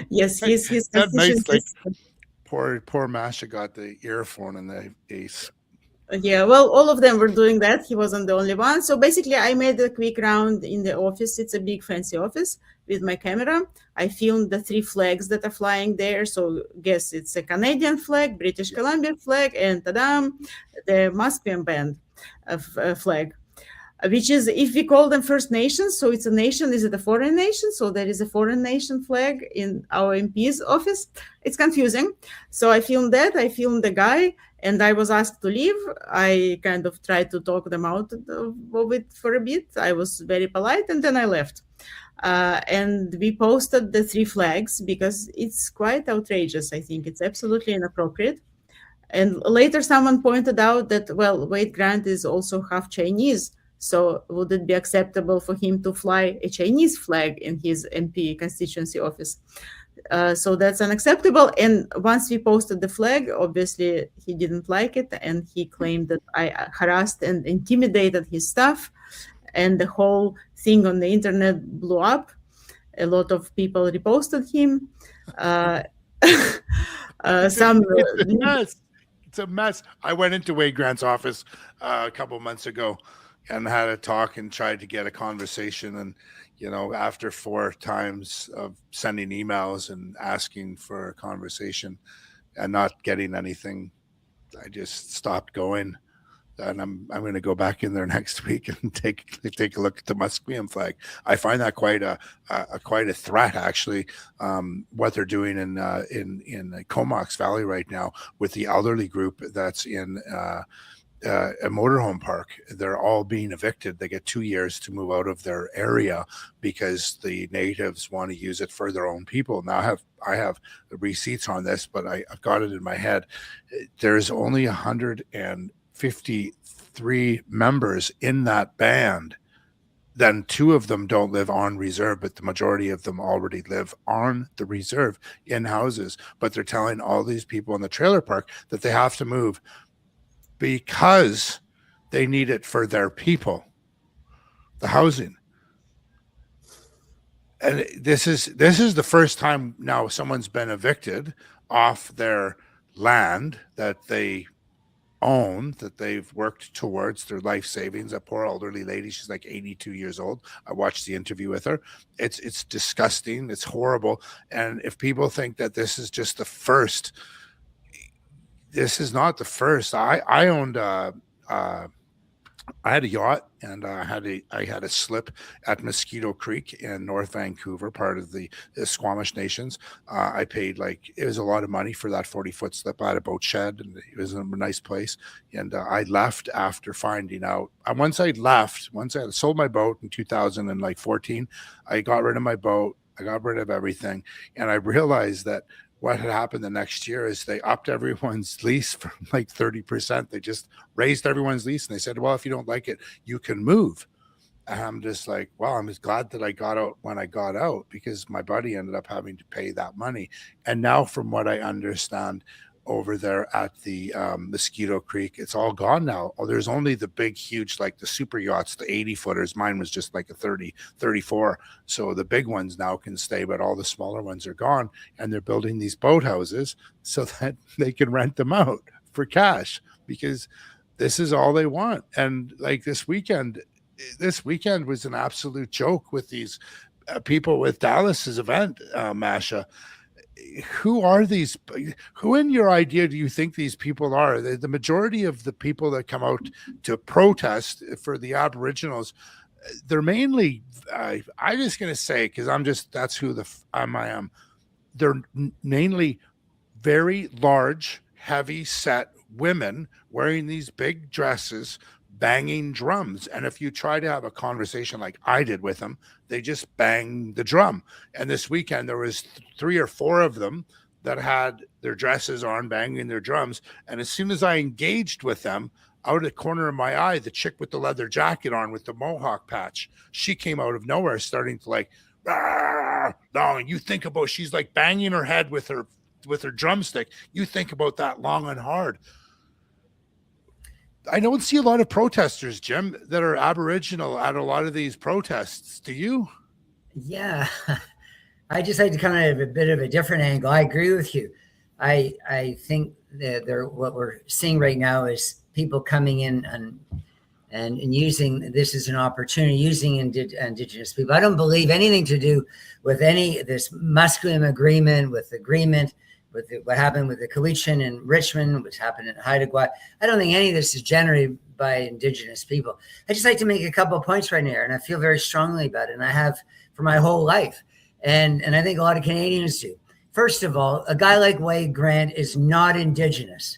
Yes, he's that nice, like, poor Masha got the earphone in the ace. Yeah, well, all of them were doing that. He wasn't the only one. So basically, I made a quick round in the office. It's a big, fancy office with my camera. I filmed the 3 flags that are flying there. So guess it's a Canadian flag, British Columbia flag, and ta-da, the Musqueam band flag, which is, if we call them First Nations, so it's a nation, is it a foreign nation? So there is a foreign nation flag in our MP's office. It's confusing. So I filmed that. I filmed the guy. And I was asked to leave. I kind of tried to talk them out of it for a bit. I was very polite, and then I left. And we posted the 3 flags because it's quite outrageous. I think it's absolutely inappropriate. And later someone pointed out that, well, Wade Grant is also half Chinese. So would it be acceptable for him to fly a Chinese flag in his MP constituency office? So that's unacceptable. And once we posted the flag, obviously he didn't like it, and he claimed that I harassed and intimidated his staff, and the whole thing on the internet blew up. A lot of people reposted him. Some It's a mess. It's a mess. I went into Wade Grant's office a couple of months ago and had a talk and tried to get a conversation. And, after 4 times of sending emails and asking for a conversation and not getting anything, I just stopped going. And I'm going to go back in there next week and take a look at the Musqueam flag. I find that quite a threat, actually. What they're doing in Comox Valley right now with the elderly group that's in a motorhome park. They're all being evicted. They get 2 years to move out of their area because the natives want to use it for their own people. Now I have the receipts on this, but I've got it in my head. There's only 153 members in that band. Then 2 of them don't live on reserve, but the majority of them already live on the reserve in houses. But they're telling all these people in the trailer park that they have to move because they need it for their people, the housing. And this is the first time now someone's been evicted off their land that they own, that they've worked towards their life savings. A poor elderly lady, she's like 82 years old. I watched the interview with her. It's disgusting. It's horrible. And if people think that this is just the first, this is not the first. I owned I had a yacht, and I had a slip at Mosquito Creek in North Vancouver, part of the Squamish Nations. I paid it was a lot of money for that 40-foot slip. I had a boat shed, and it was a nice place. And I left after finding out. Once I had sold my boat in 2014, I got rid of my boat. I got rid of everything, and I realized that what had happened the next year is they upped everyone's lease from 30%. They just raised everyone's lease, and they said, well, if you don't like it, you can move. And I'm just like, well, I'm just glad that I got out when I got out, because my buddy ended up having to pay that money. And now, from what I understand, over there at the Mosquito Creek, it's all gone now. Oh, there's only the big, huge, the super yachts, the 80-footers. Mine was just a 30, 34. So the big ones now can stay, but all the smaller ones are gone. And they're building these boathouses so that they can rent them out for cash, because this is all they want. And this weekend was an absolute joke with these people with Dallas's event, Masha. Who are these? Who, in your idea, do you think these people are? The majority of the people that come out to protest for the Aboriginals, they're mainly, I'm just going to say, because that's who I am. They're mainly very large, heavy set women wearing these big dresses, banging drums. And if you try to have a conversation like I did with them, they just bang the drum. And this weekend there was 3 or 4 of them that had their dresses on, banging their drums. And as soon as I engaged with them, out of the corner of my eye, the chick with the leather jacket on with the mohawk patch, she came out of nowhere starting to no, and you think about, she's banging her head with her drumstick. You think about that long and hard. I don't see a lot of protesters, Jim, that are Aboriginal at a lot of these protests. Do you? Yeah. I just like to come at a bit of a different angle. I agree with you. I think that what we're seeing right now is people coming in and using this as an opportunity, using Indigenous people. I don't believe anything to do with this Musqueam agreement, with what happened with the Cowichan in Richmond, what's happened in Haida Gwaii. I don't think any of this is generated by Indigenous people. I just like to make a couple of points right now, and I feel very strongly about it, and I have for my whole life. And I think a lot of Canadians do. First of all, a guy like Wade Grant is not Indigenous.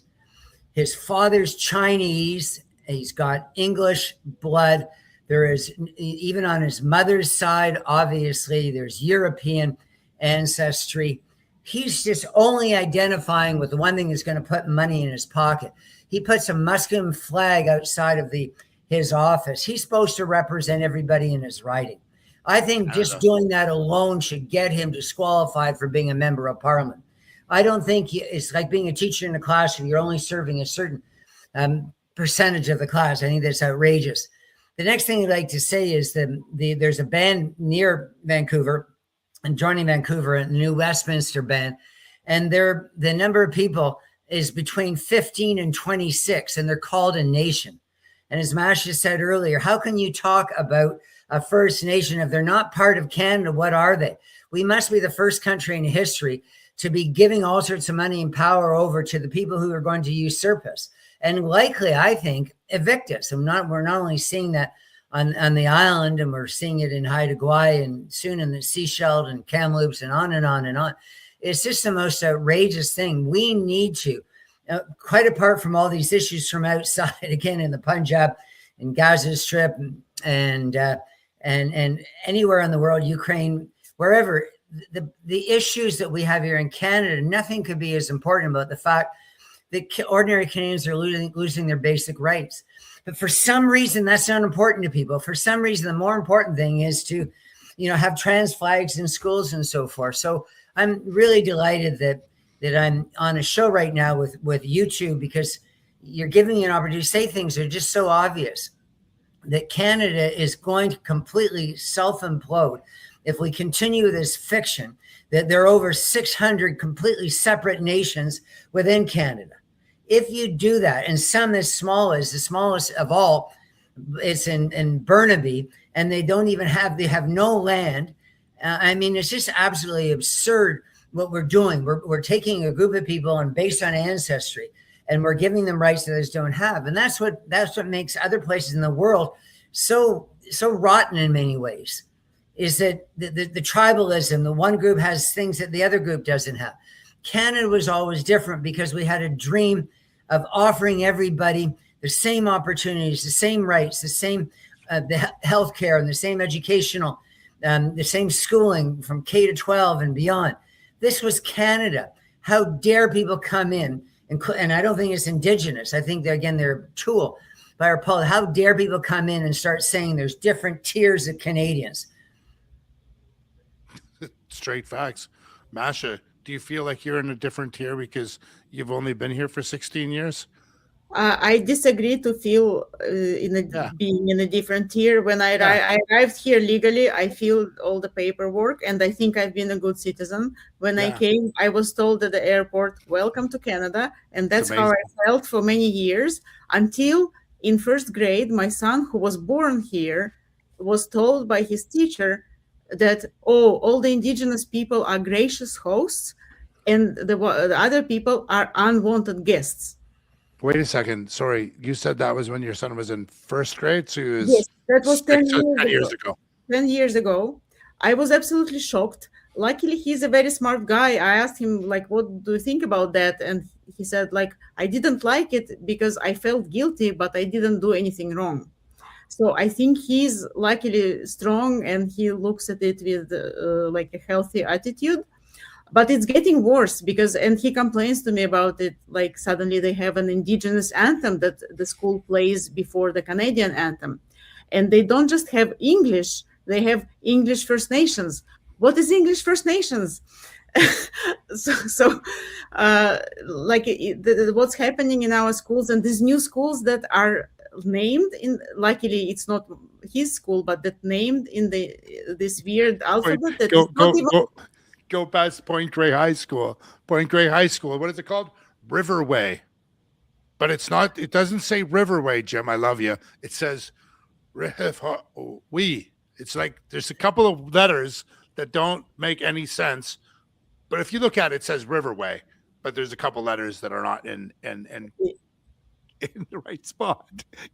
His father's Chinese. He's got English blood. There is, even on his mother's side, obviously, there's European ancestry. He's just only identifying with the one thing that's going to put money in his pocket. He puts a Musqueam flag outside of his office. He's supposed to represent everybody in his riding. I think just doing that alone should get him disqualified for being a member of parliament. I don't think it's like being a teacher in a classroom. You're only serving a certain percentage of the class. I think that's outrageous. The next thing I'd like to say is that there's a band near Vancouver and joining Vancouver, and the new Westminster band. and the number of people is between 15 and 26, and they're called a nation. And as Masha said earlier, how can you talk about a First Nation if they're not part of Canada? What are they? We must be the first country in history to be giving all sorts of money and power over to the people who are going to usurp us and likely, I think, evict us. We're not only seeing that on the island, and we're seeing it in Haida Gwaii and soon in the Seychelles and Kamloops and on and on and on. It's just the most outrageous thing. We need to, quite apart from all these issues from outside, again, in the Punjab and Gaza Strip and anywhere in the world, Ukraine, wherever, the issues that we have here in Canada, nothing could be as important about the fact that ordinary Canadians are losing their basic rights. But for some reason, that's not important to people. For some reason, the more important thing is to, have trans flags in schools and so forth. So I'm really delighted that I'm on a show right now with YouTube, because you're giving me an opportunity to say things that are just so obvious, that Canada is going to completely self-implode if we continue this fiction that there are over 600 completely separate nations within Canada. If you do that, and some as small as the smallest of all, it's in Burnaby, and they have no land. It's just absolutely absurd what we're doing. We're taking a group of people and based on ancestry, and we're giving them rights that others don't have. And that's what makes other places in the world so rotten in many ways, is that the tribalism, the one group has things that the other group doesn't have. Canada was always different because we had a dream of offering everybody the same opportunities, the same rights, the same the healthcare and the same educational, the same schooling from K to 12 and beyond. This was Canada. How dare people come in, and I don't think it's Indigenous. I think they're a tool by our politics. How dare people come in and start saying there's different tiers of Canadians? Straight facts. Masha, do you feel like you're in a different tier because you've only been here for 16 years? I disagree to feel being in a different tier. When I arrived here legally, I filled all the paperwork, and I think I've been a good citizen. When I came, I was told at the airport, "Welcome to Canada," and that's how I felt for many years, until in first grade, my son, who was born here, was told by his teacher that, all the Indigenous people are gracious hosts, and the other people are unwanted guests. Wait a second. Sorry, you said that was when your son was in first grade? So he was yes, that was 10 years ago. 10 years ago. I was absolutely shocked. Luckily, he's a very smart guy. I asked him, what do you think about that? And he said, I didn't like it because I felt guilty, but I didn't do anything wrong. So I think he's luckily strong, and he looks at it with a healthy attitude. But it's getting worse and he complains to me about it. Suddenly they have an Indigenous anthem that the school plays before the Canadian anthem. And they don't just have English, they have English First Nations. What is English First Nations? What's happening in our schools, and these new schools that are named luckily it's not his school, but that named in this weird alphabet Go past Point Grey High School. Point Grey High School. What is it called? Riverway. But it's not. It doesn't say Riverway, Jim. I love you. It says we. It's like there's a couple of letters that don't make any sense. But if you look at it, it says Riverway. But there's a couple letters that are not in the right spot.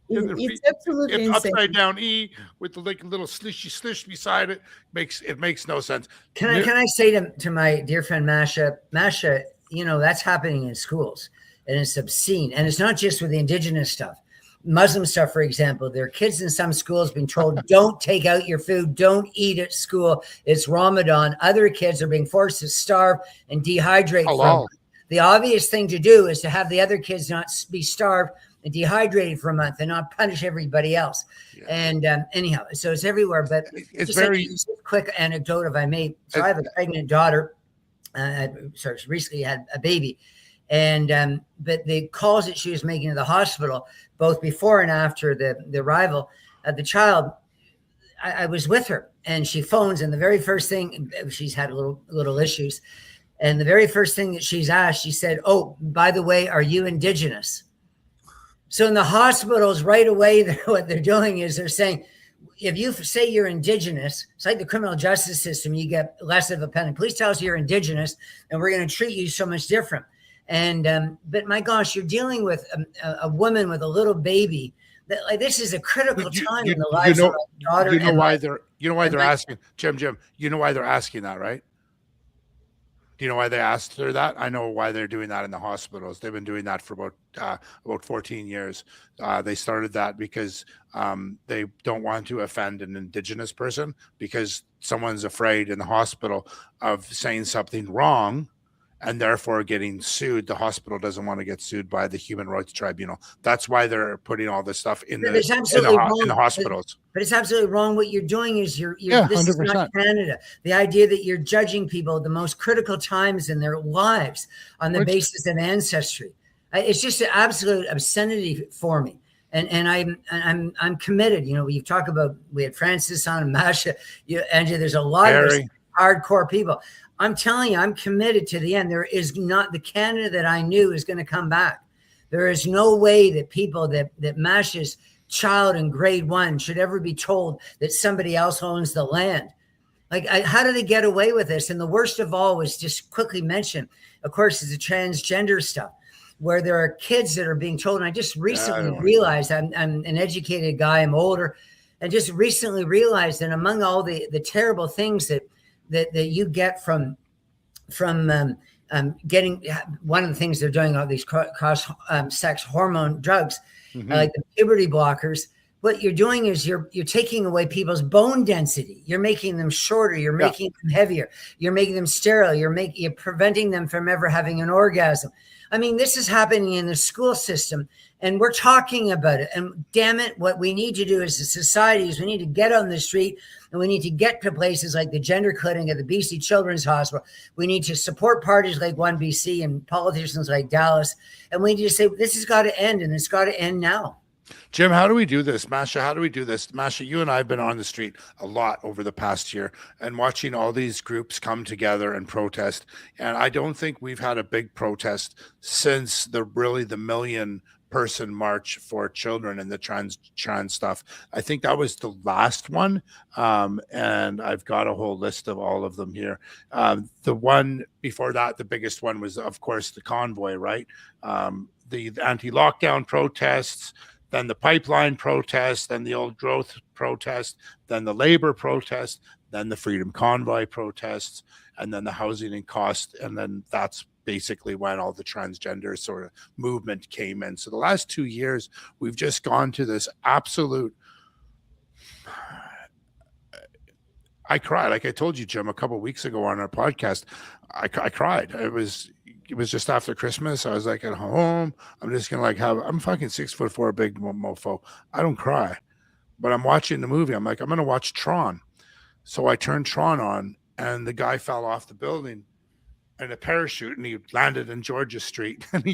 It's absolutely insane. Upside down E with the little slish beside it makes no sense. Can I say to my dear friend Masha, that's happening in schools, and it's obscene. And it's not just with the Indigenous stuff. Muslim stuff, for example, there are kids in some schools being told, don't take out your food, don't eat at school. It's Ramadan. Other kids are being forced to starve and dehydrate. The obvious thing to do is to have the other kids not be starved and dehydrated for a month and not punish everybody else. Yeah. And anyhow, so it's everywhere. But it's very quick anecdote, if I may. So I have a pregnant daughter. She recently had a baby. And but the calls that she was making to the hospital, both before and after the arrival of the child, I was with her, and she phones, and the very first thing, she's had little issues. And the very first thing that she's asked, she said, "Oh, by the way, are you Indigenous?" So in the hospitals right away, what they're doing is they're saying, if you say you're Indigenous, it's like the criminal justice system, you get less of a penalty. Please tell us you're Indigenous and we're going to treat you so much different. And but my gosh, you're dealing with a woman with a little baby. That, like, this is a critical time in the lives of my daughter. You know why they're asking, Jim, you know why they're asking that, right? Do you know why they asked her that? I know why they're doing that in the hospitals. They've been doing that for about 14 years. They started that because they don't want to offend an Indigenous person, because someone's afraid in the hospital of saying something wrong and therefore getting sued. The hospital doesn't want to get sued by the Human Rights Tribunal. That's why they're putting all this stuff in the hospitals. But it's absolutely wrong. What you're doing is you're this 100%. is not Canada. The idea that you're judging people at the most critical times in their lives on the basis of ancestry. It's just an absolute obscenity for me. And I'm committed. You know, you talk about, we had Francis on and Masha, Andrew, there's a lot of hardcore people. I'm telling you, I'm committed to the end. There is not, the Canada that I knew is going to come back. There is no way that people that Masha's child in grade 1 should ever be told that somebody else owns the land. Like, how did they get away with this? And the worst of all was, just quickly mention, of course, is the transgender stuff, where there are kids that are being told. And I just recently realized, I'm an educated guy, I'm older, and just recently realized that among all the terrible things that you get from getting, one of the things they're doing, all these cross sex hormone drugs, like the puberty blockers. What you're doing is you're taking away people's bone density. You're making them shorter. You're making them heavier. You're making them sterile. You're preventing them from ever having an orgasm. I mean, this is happening in the school system, and we're talking about it. And damn it, what we need to do as a society is we need to get on the street, and we need to get to places like the gender clinic at the BC Children's Hospital. We need to support parties like One BC and politicians like Dallas. And we need to say, this has got to end, and it's got to end now. Jim, how do we do this? Masha, how do we do this? Masha, you and I have been on the street a lot over the past year and watching all these groups come together and protest. And I don't think we've had a big protest since the million-person march for children and the trans stuff. I think that was the last one. And I've got a whole list of all of them here. The one before that, the biggest one was, of course, the convoy, right? The anti-lockdown protests, then the pipeline protest, then the old growth protest, then the labor protest, then the freedom convoy protests, and then the housing and cost. And then that's basically when all the transgender sort of movement came in. So the last 2 years, we've just gone to this absolute, I cried. Like I told you, Jim, a couple of weeks ago on our podcast, I cried. It was just after Christmas. I was like at home. I'm just going to I'm fucking 6'4", big mofo. I don't cry, but I'm watching the movie. I'm like, I'm going to watch Tron. So I turned Tron on, and the guy fell off the building in a parachute, and he landed in Georgia Street, and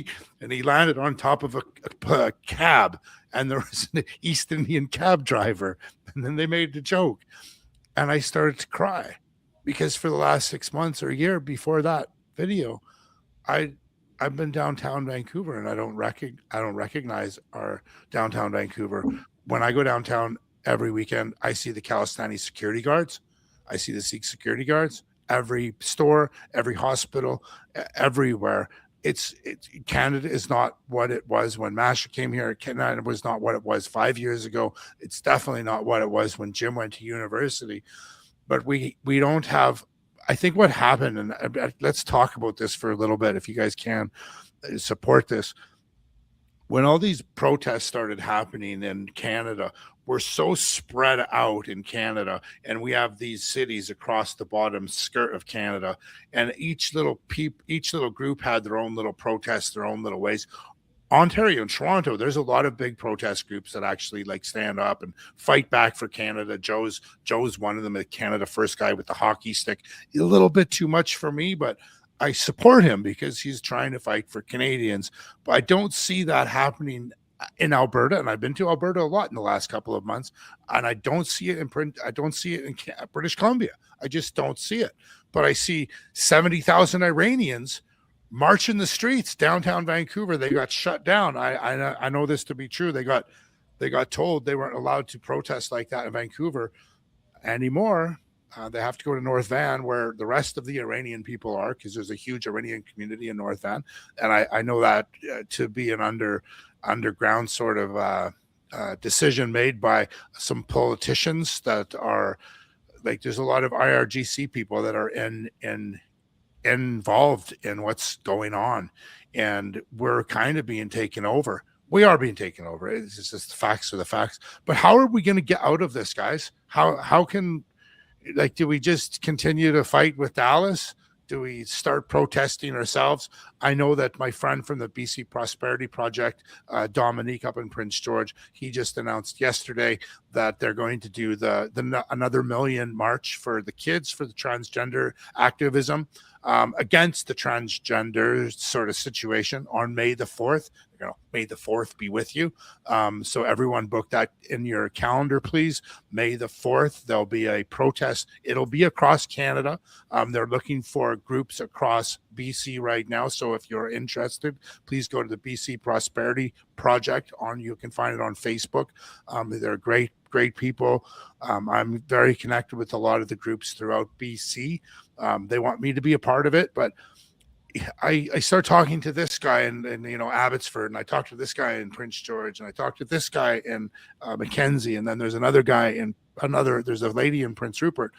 he landed on top of a cab, and there was an East Indian cab driver. And then they made the joke, and I started to cry, because for the last 6 months or a year before that video, I've been downtown Vancouver, and I don't recognize our downtown Vancouver. When I go downtown every weekend, I see the Calistani security guards. I see the Sikh security guards. Every store, every hospital, everywhere. Canada is not what it was when Masha came here. Canada was not what it was 5 years ago. It's definitely not what it was when Jim went to university. But we don't have. I think what happened, and let's talk about this for a little bit, if you guys can support this. When all these protests started happening in Canada, we're so spread out in Canada, and we have these cities across the bottom skirt of Canada, and each little group had their own little protests, their own little ways. Ontario and Toronto, there's a lot of big protest groups that actually stand up and fight back for Canada. Joe's one of them, the Canada First guy with the hockey stick. A little bit too much for me, but I support him because he's trying to fight for Canadians. But I don't see that happening in Alberta, and I've been to Alberta a lot in the last couple of months, and I don't see it in print. I don't see it in British Columbia. I just don't see it. But I see 70,000 Iranians march in the streets downtown Vancouver. They got shut down. I know this to be true. They got told they weren't allowed to protest like that in Vancouver anymore. They have to go to North Van, where the rest of the Iranian people are, because there's a huge Iranian community in North Van, and I know that to be an underground sort of decision made by some politicians that are like, there's a lot of IRGC people that are involved in what's going on, and we're kind of being taken over. We are being taken over. It's just the facts are the facts. But how are we going to get out of this, guys? How can, like, do we just continue to fight with Dallas? Do we start protesting ourselves? I know that my friend from the BC Prosperity Project, Dominique up in Prince George, he just announced yesterday that they're going to do the another million march for the kids, for the transgender activism against the transgender sort of situation on May the 4th. You know, May the 4th be with you. So everyone book that in your calendar, please. May the 4th, there'll be a protest. It'll be across Canada. They're looking for groups across BC right now. So if you're interested, please go to the BC Prosperity Project. You can find it on Facebook. They're great people. I'm very connected with a lot of the groups throughout BC. They want me to be a part of it, but I start talking to this guy in Abbotsford, and I talked to this guy in Prince George, and I talked to this guy in Mackenzie, and then there's another guy there's a lady in Prince Rupert,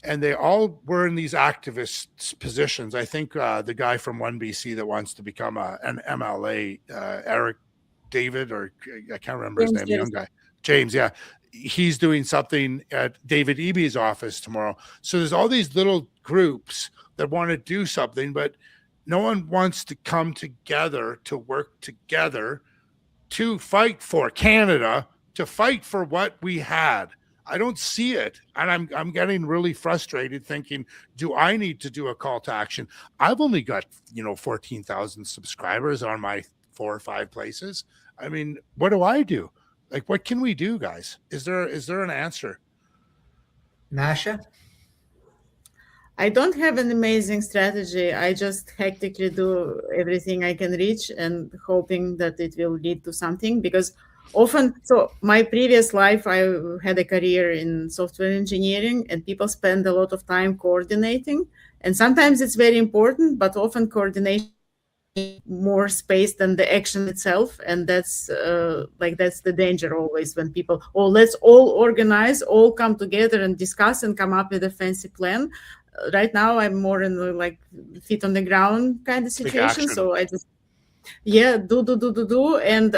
and they all were in these activist positions. I think the guy from 1BC that wants to become an MLA, Eric David, or I can't remember his name, the young guy. James, yeah. He's doing something at David Eby's office tomorrow. So there's all these little groups that want to do something, but no one wants to come together to work together to fight for Canada, to fight for what we had. I don't see it. And I'm getting really frustrated thinking, do I need to do a call to action? I've only got, 14,000 subscribers on my 4 or 5 places. I mean, what do I do? Like, what can we do, guys? Is there an answer? Masha? I don't have an amazing strategy. I just hectically do everything I can reach and hoping that it will lead to something, because often, so my previous life, I had a career in software engineering, and people spend a lot of time coordinating. And sometimes it's very important, but often coordination more space than the action itself, and that's the danger always, when people, let's all organize, all come together and discuss and come up with a fancy plan. Right now I'm more in the feet on the ground kind of situation, so I just do and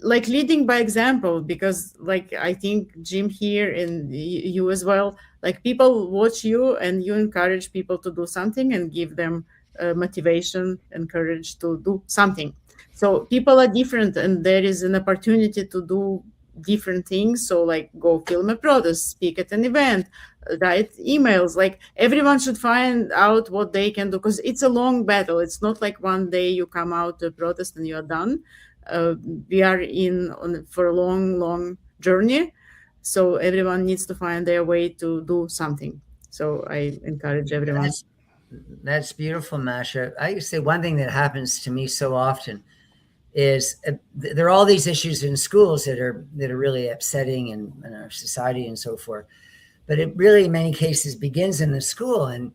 leading by example, because I think Jim here and you as well, people watch you and you encourage people to do something and give them motivation and courage to do something. So people are different, and there is an opportunity to do different things. So go film a protest, speak at an event, write emails. Everyone should find out what they can do, because it's a long battle. It's not like one day you come out to protest and you're done. We are for a long journey. So everyone needs to find their way to do something. So I encourage everyone. That's beautiful, Masha. I say one thing that happens to me so often is there are all these issues in schools that are really upsetting in our society and so forth. But it really, in many cases, begins in the school, and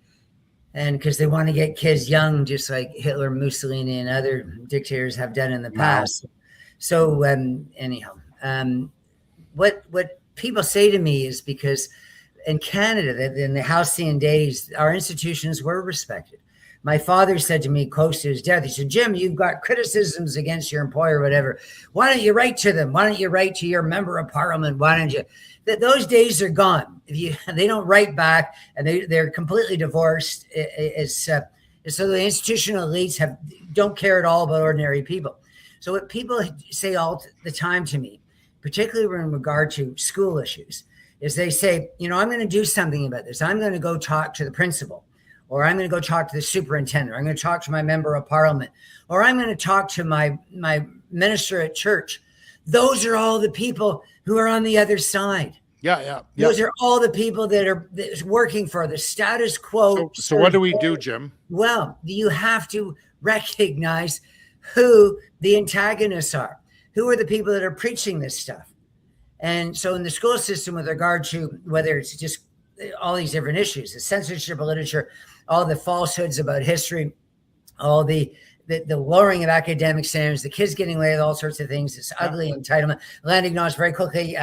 because they want to get kids young, just like Hitler, Mussolini, and other dictators have done in the past. So anyhow, what people say to me is, because in Canada, in the halcyon days, our institutions were respected. My father said to me close to his death, he said, Jim, you've got criticisms against your employer or whatever. Why don't you write to them? Why don't you write to your member of parliament? Why don't you? Those days are gone. They don't write back, and they're completely divorced. So the institutional elites don't care at all about ordinary people. So what people say all the time to me, particularly in regard to school issues, is they say, I'm going to do something about this. I'm going to go talk to the principal. or I'm going to go talk to the superintendent, or I'm going to talk to my member of parliament, or I'm going to talk to my minister at church. Those are all the people who are on the other side. Yeah. Those are all the people that are working for the status quo. So what do we do, Jim? Well, you have to recognize who the antagonists are. Who are the people that are preaching this stuff? And so in the school system, with regard to whether it's just all these different issues, the censorship of literature, all the falsehoods about history, all the lowering of academic standards, the kids getting away with all sorts of things, this ugly entitlement, land acknowledged very quickly,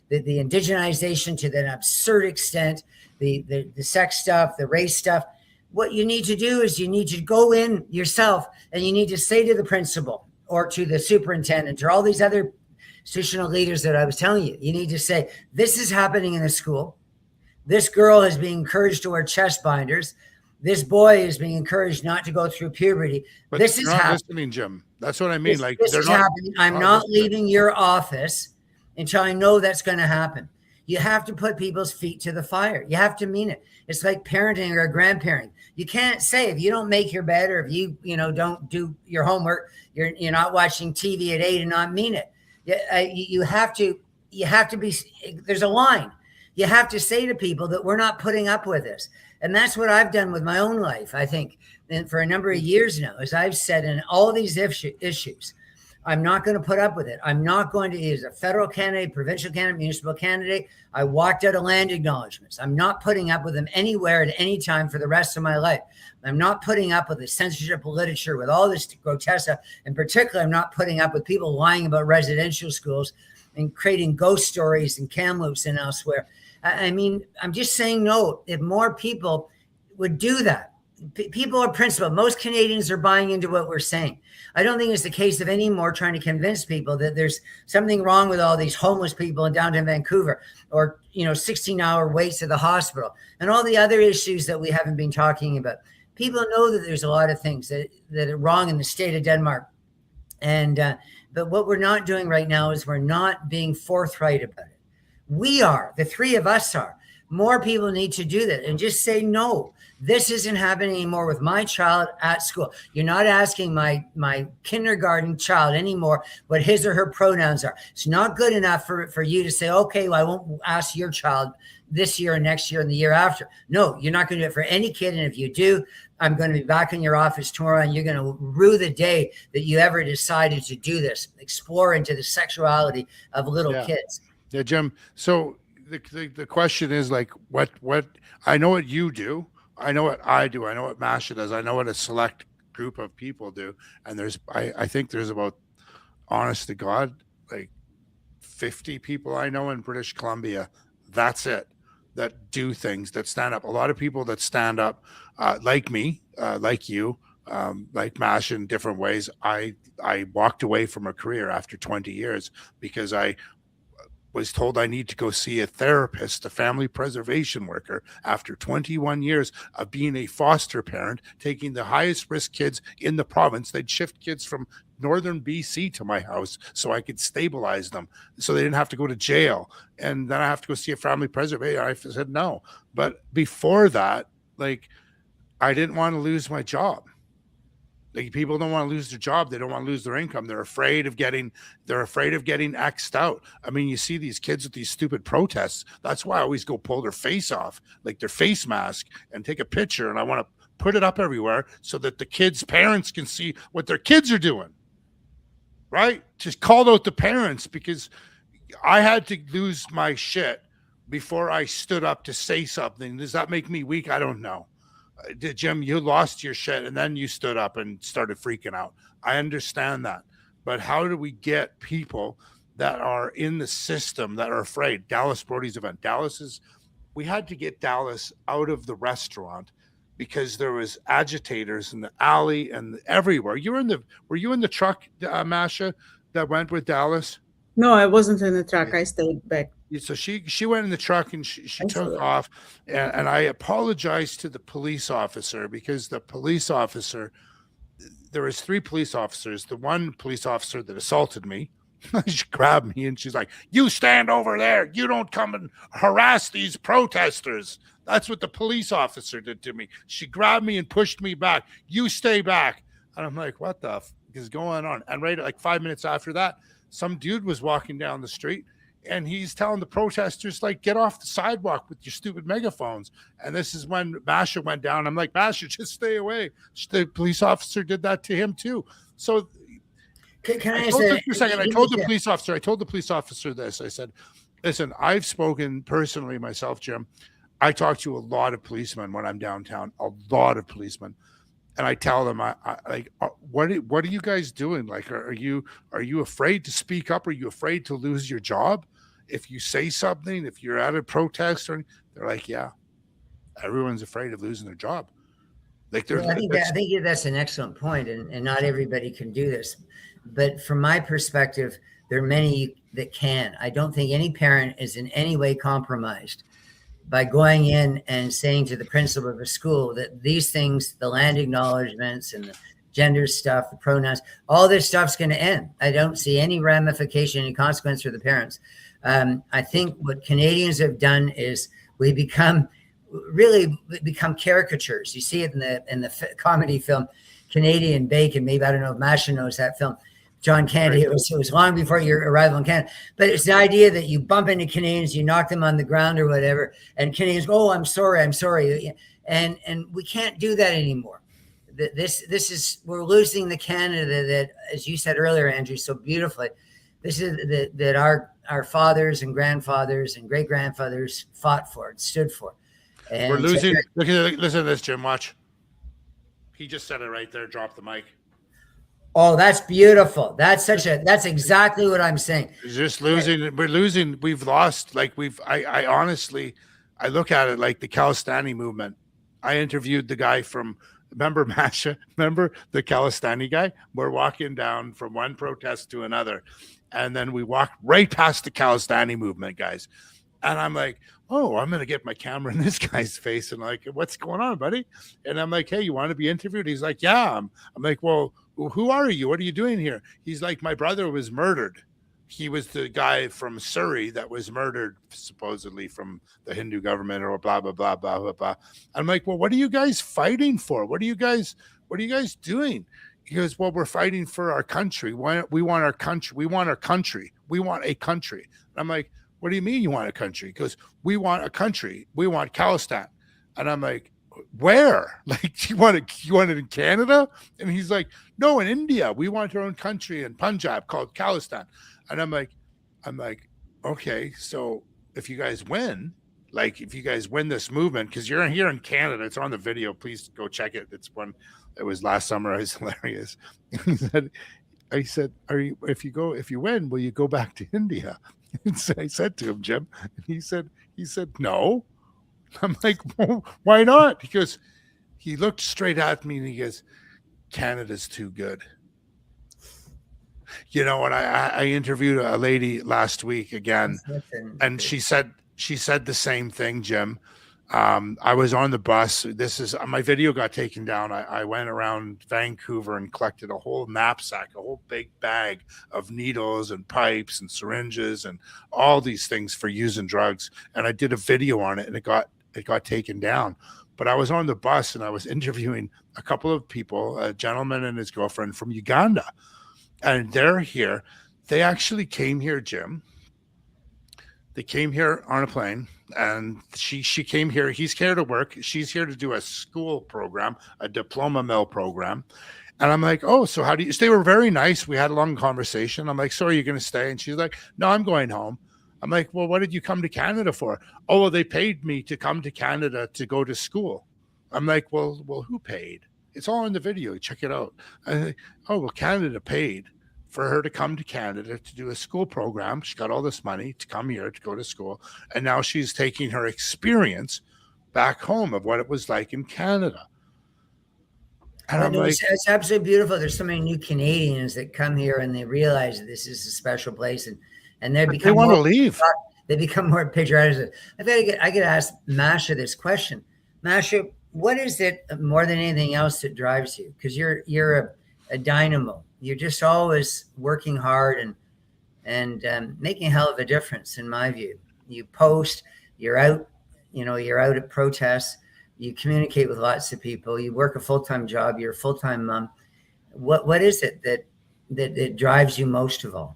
the indigenization to an absurd extent, the sex stuff, the race stuff. What you need to do is you need to go in yourself and you need to say to the principal or to the superintendent or all these other institutional leaders that I was telling you, you need to say, this is happening in the school. This girl is being encouraged to wear chest binders. This boy is being encouraged not to go through puberty. But this is happening. Listening, Jim. That's what I mean. This is happening. I'm not leaving your office until I know that's going to happen. You have to put people's feet to the fire. You have to mean it. It's like parenting or grandparenting. You can't say if you don't make your bed or if you don't do your homework, you're not watching TV at 8 and not mean it. You have to be. There's a line. You have to say to people that we're not putting up with this. And that's what I've done with my own life, I think, and for a number of years now, as I've said in all these issues, I'm not going to put up with it. I'm not going to, as a federal candidate, provincial candidate, municipal candidate, I walked out of land acknowledgements. I'm not putting up with them anywhere at any time for the rest of my life. I'm not putting up with the censorship of literature, with all this grotesque stuff. In particular, I'm not putting up with people lying about residential schools and creating ghost stories in Kamloops and elsewhere. I mean, I'm just saying no. If more people would do that, people are principled. Most Canadians are buying into what we're saying. I don't think it's the case of any more trying to convince people that there's something wrong with all these homeless people in downtown Vancouver, or 16-hour waits at the hospital and all the other issues that we haven't been talking about. People know that there's a lot of things that are wrong in the state of Denmark. And but what we're not doing right now is we're not being forthright about it. We are, the three of us are. More people need to do that and just say, no, this isn't happening anymore with my child at school. You're not asking my kindergarten child anymore what his or her pronouns are. It's not good enough for you to say, okay, well, I won't ask your child this year and next year and the year after. No, you're not going to do it for any kid. And if you do, I'm going to be back in your office tomorrow and you're going to rue the day that you ever decided to do this, explore into the sexuality of little kids. Yeah, Jim. So the question is like, what I know what you do. I know what I do. I know what Masha does. I know what a select group of people do. And I think there's about, honest to God, like 50 people I know in British Columbia. That's it. That do things, that stand up. A lot of people that stand up, like me, like you, like Masha in different ways. I walked away from a career after 20 years because I was told I need to go see a therapist, a family preservation worker, after 21 years of being a foster parent, taking the highest risk kids in the province. They'd shift kids from northern BC to my house so I could stabilize them so they didn't have to go to jail. And then I have to go see a family preservator. I said no. But before that, like, I didn't want to lose my job. Like, people don't want to lose their job. They don't want to lose their income. They're afraid of getting X'd out. I mean, you see these kids with these stupid protests. That's why I always go pull their face off, like their face mask, and take a picture. And I want to put it up everywhere so that the kids' parents can see what their kids are doing. Right? Just called out the parents because I had to lose my shit before I stood up to say something. Does that make me weak? I don't know. Jim, you lost your shit and then you stood up and started freaking out. I understand that. But how do we get people that are in the system that are afraid? Dallas Brody's event. We had to get Dallas out of the restaurant because there was agitators in the alley and everywhere. Were you in the truck, Masha, that went with Dallas? No, I wasn't in the truck. I stayed back. So she went in the truck and she took off, and I apologized to the police officer because the police officer, there was 3 police officers. The one police officer that assaulted me, She grabbed me and she's like, "You stand over there. You don't come and harass these protesters." That's what the police officer did to me. She grabbed me and pushed me back. "You stay back." And I'm like, what the f is going on? And right like 5 minutes after that, some dude was walking down the street and he's telling the protesters, like, "Get off the sidewalk with your stupid megaphones." And this is when Masha went down. I'm like, "Masha, just stay away." The police officer did that to him too. So Can I told say this for a second. I told the police officer this. I said, "Listen, I've spoken personally myself, Jim. I talk to a lot of policemen when I'm downtown, a lot of policemen. And I tell them, I like, what are you guys doing? Like, are you afraid to speak up? Are you afraid to lose your job? If you say something, if you're at a protest or anything?" They're like, "Yeah, everyone's afraid of losing their job." Like, Well, I think that's an excellent point, and not everybody can do this. But from my perspective, there are many that can. I don't think any parent is in any way compromised by going in and saying to the principal of a school that these things, the land acknowledgements and the gender stuff, the pronouns, all this stuff's going to end. I don't see any ramification, any consequence for the parents. I think what Canadians have done is we become caricatures. You see it in the comedy film Canadian Bacon. Maybe, I don't know if Masha knows that film. John Candy. It was long before your arrival in Canada. But it's the idea that you bump into Canadians, you knock them on the ground or whatever, and Canadians go, "Oh, I'm sorry. And we can't do that anymore. This is, we're losing the Canada that, as you said earlier, Andrew, so beautifully, this is that our fathers and grandfathers and great grandfathers fought for, stood for. And we're losing. Listen to this, Jim. Watch. He just said it right there. Drop the mic. Oh, that's beautiful. That's exactly what I'm saying. Just losing. We're losing. We've lost. Like I honestly, I look at it like the Kalistani movement. I interviewed the guy from, remember Masha? Remember the Kalistani guy? We're walking down from one protest to another. And then we walked right past the Kalistani movement, guys. And I'm like, "Oh, I'm going to get my camera in this guy's face." And like, "What's going on, buddy?" And I'm like, "Hey, you want to be interviewed?" He's like, "Yeah." I'm like, "Well, who are you? What are you doing here?" He's like, "My brother was murdered. He was the guy from Surrey that was murdered, supposedly from the Hindu government or blah, blah, blah, blah, blah, blah." I'm like, "Well, what are you guys fighting for? What are you guys doing?" He goes, "Well, we're fighting for our country. We want our country. We want our country. We want a country." And I'm like, "What do you mean you want a country?" He goes, "We want a country. We want Khalistan." And I'm like, "Where? Like, you want it in Canada?" And he's like, "No, in India. We want our own country in Punjab called Khalistan." And I'm like, "Okay, so if you guys win, like if you guys win this movement, because you're here in Canada, it's on the video. Please go check it. It was last summer. It was hilarious." I said, if you win, will you go back to India?" And so I said to him, "Jim," and he said, "No." I'm like, "Well, why not?" Because he looked straight at me and he goes, "Canada's too good." You know, and I interviewed a lady last week again, and she said the same thing, Jim. I was on the bus. This is my video got taken down. I went around Vancouver and collected a whole knapsack, a whole big bag of needles and pipes and syringes and all these things for using drugs. And I did a video on it, and it got taken down. But I was on the bus and I was interviewing a couple of people, a gentleman and his girlfriend from Uganda, and they're here. They actually came here, Jim. They came here on a plane, and she came here. He's here to work. She's here to do a school program, a diploma mill program. And I'm like, "Oh, so how do you?" They were very nice. We had a long conversation. I'm like, "So are you going to stay?" And she's like, "No, I'm going home." I'm like, "Well, what did you come to Canada for?" "Oh, well, they paid me to come to Canada to go to school." I'm like, well, who paid? It's all in the video. Check it out. Oh, well, Canada paid for her to come to Canada to do a school program. She got all this money to come here to go to school. And now she's taking her experience back home of what it was like in Canada. And I'm like, it's absolutely beautiful. There's so many new Canadians that come here and they realize that this is a special place, and they want to leave. They become more patriotic. I could ask Masha this question. Masha, what is it more than anything else that drives you? Because you're a dynamo. You're just always working hard and making a hell of a difference, in my view. You post, you're out, you're out at protests, you communicate with lots of people, you work a full-time job, you're a full-time mom. What is it that drives you most of all?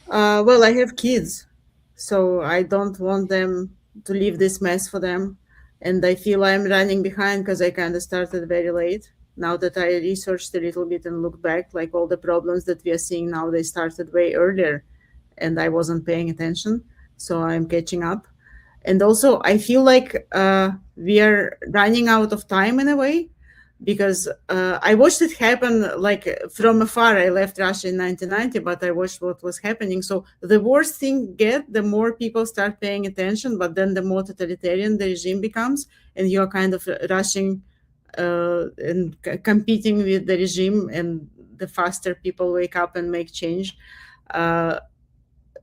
Well, I have kids, so I don't want them to leave this mess for them. And I feel I'm running behind because I kind of started very late. Now that I researched a little bit and looked back, like all the problems that we are seeing now, they started way earlier and I wasn't paying attention. So I'm catching up. And also, I feel like we are running out of time in a way, because I watched it happen like from afar. I left Russia in 1990, but I watched what was happening. So the worse things get, the more people start paying attention, but then the more totalitarian the regime becomes, and you're kind of rushing and competing with the regime. And the faster people wake up and make change,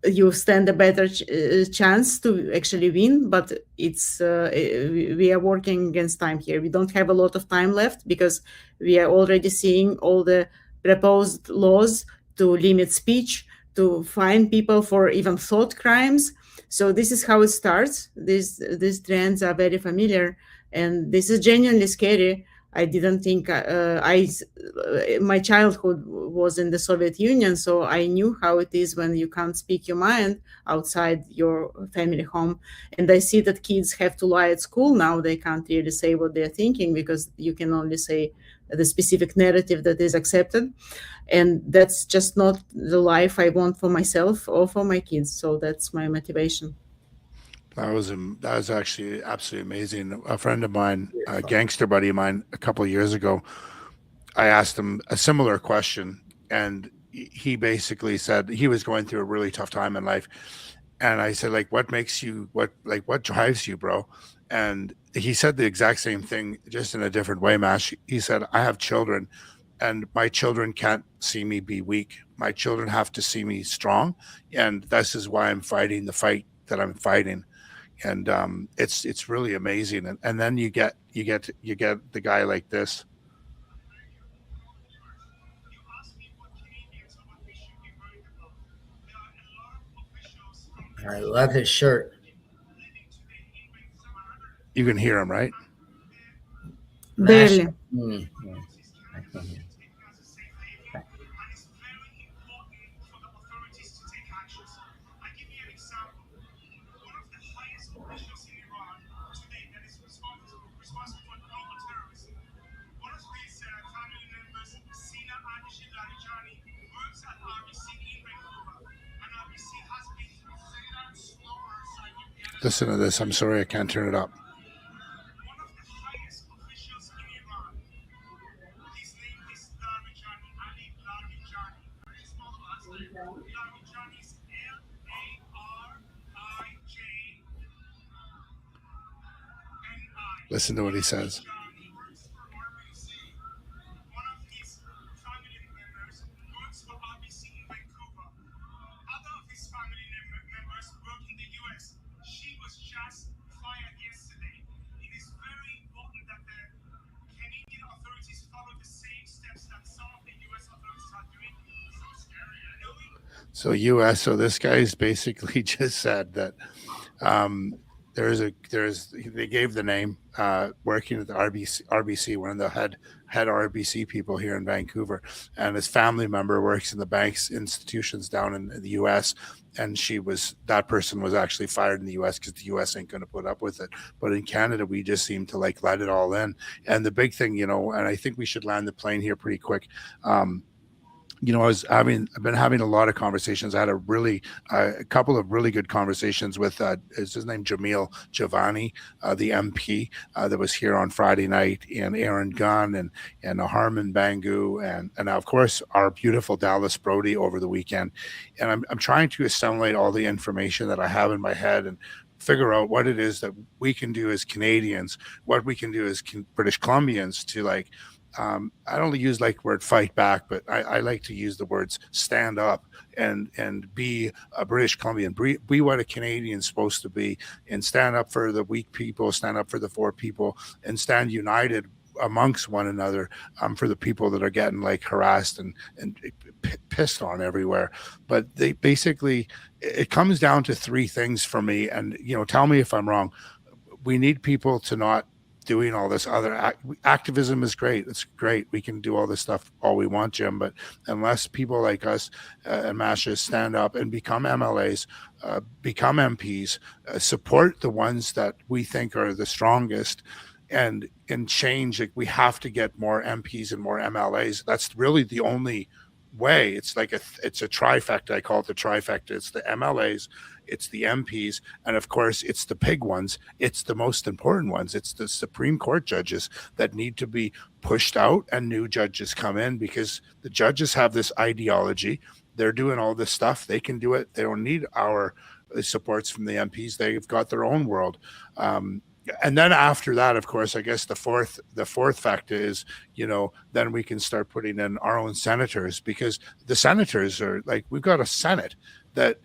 you stand a better chance to actually win. But it's we are working against time here. We don't have a lot of time left because we are already seeing all the proposed laws to limit speech, to fine people for even thought crimes. So this is how it starts. These trends are very familiar, and this is genuinely scary. I didn't think my childhood was in the Soviet Union, so I knew how it is when you can't speak your mind outside your family home. And I see that kids have to lie at school now. They can't really say what they're thinking because you can only say the specific narrative that is accepted. And that's just not the life I want for myself or for my kids. So that's my motivation. That was actually absolutely amazing. A friend of mine, a gangster buddy of mine, a couple of years ago, I asked him a similar question, and he basically said he was going through a really tough time in life. And I said, like, what drives you, bro? And he said the exact same thing, just in a different way, Mash. He said, I have children, and my children can't see me be weak. My children have to see me strong, and this is why I'm fighting the fight that I'm fighting. And it's really amazing. And then you get the guy like this. I love his shirt. You can hear him, right? Barely. I can hear. Listen to this. I'm sorry, I can't turn it up. Listen to what he says. So so this guy's basically just said that they gave the name working at the RBC, one of the head RBC people here in Vancouver, and his family member works in the banks institutions down in the US, and that person was actually fired in the US because the US ain't going to put up with it. But in Canada, we just seem to like let it all in. And the big thing, and I think we should land the plane here pretty quick. I've been having a lot of conversations. I had a couple of really good conversations with, is his name Jamil Giovanni, the MP that was here on Friday night, and Aaron Gunn and Harman Bangu, and of course our beautiful Dallas Brody over the weekend. And I'm trying to assimilate all the information that I have in my head and figure out what it is that we can do as Canadians, what we can do as British Columbians to I don't use word fight back, but I like to use the words stand up and be a British Columbian, be what a Canadian's supposed to be, and stand up for the weak people, stand up for the poor people, and stand united amongst one another, for the people that are getting like harassed and pissed on everywhere. But they basically, it comes down to three things for me. And, tell me if I'm wrong. We need people to not doing all this other activism is great. It's great. We can do all this stuff all we want, Jim, but unless people like us and Masha stand up and become MLAs, become MPs, support the ones that we think are the strongest, and change, like, we have to get more MPs and more MLAs. That's really the only way. It's like it's a trifecta. I call it the trifecta. It's the MLAs, it's the MPs, and of course it's the big ones. It's the most important ones. It's the Supreme Court judges that need to be pushed out and new judges come in, because the judges have this ideology. They're doing all this stuff. They can do it. They don't need our supports from the MPs. They've got their own world. And then after that, of course, I guess the fourth factor is, then we can start putting in our own senators, because the senators are like, we've got a Senate that,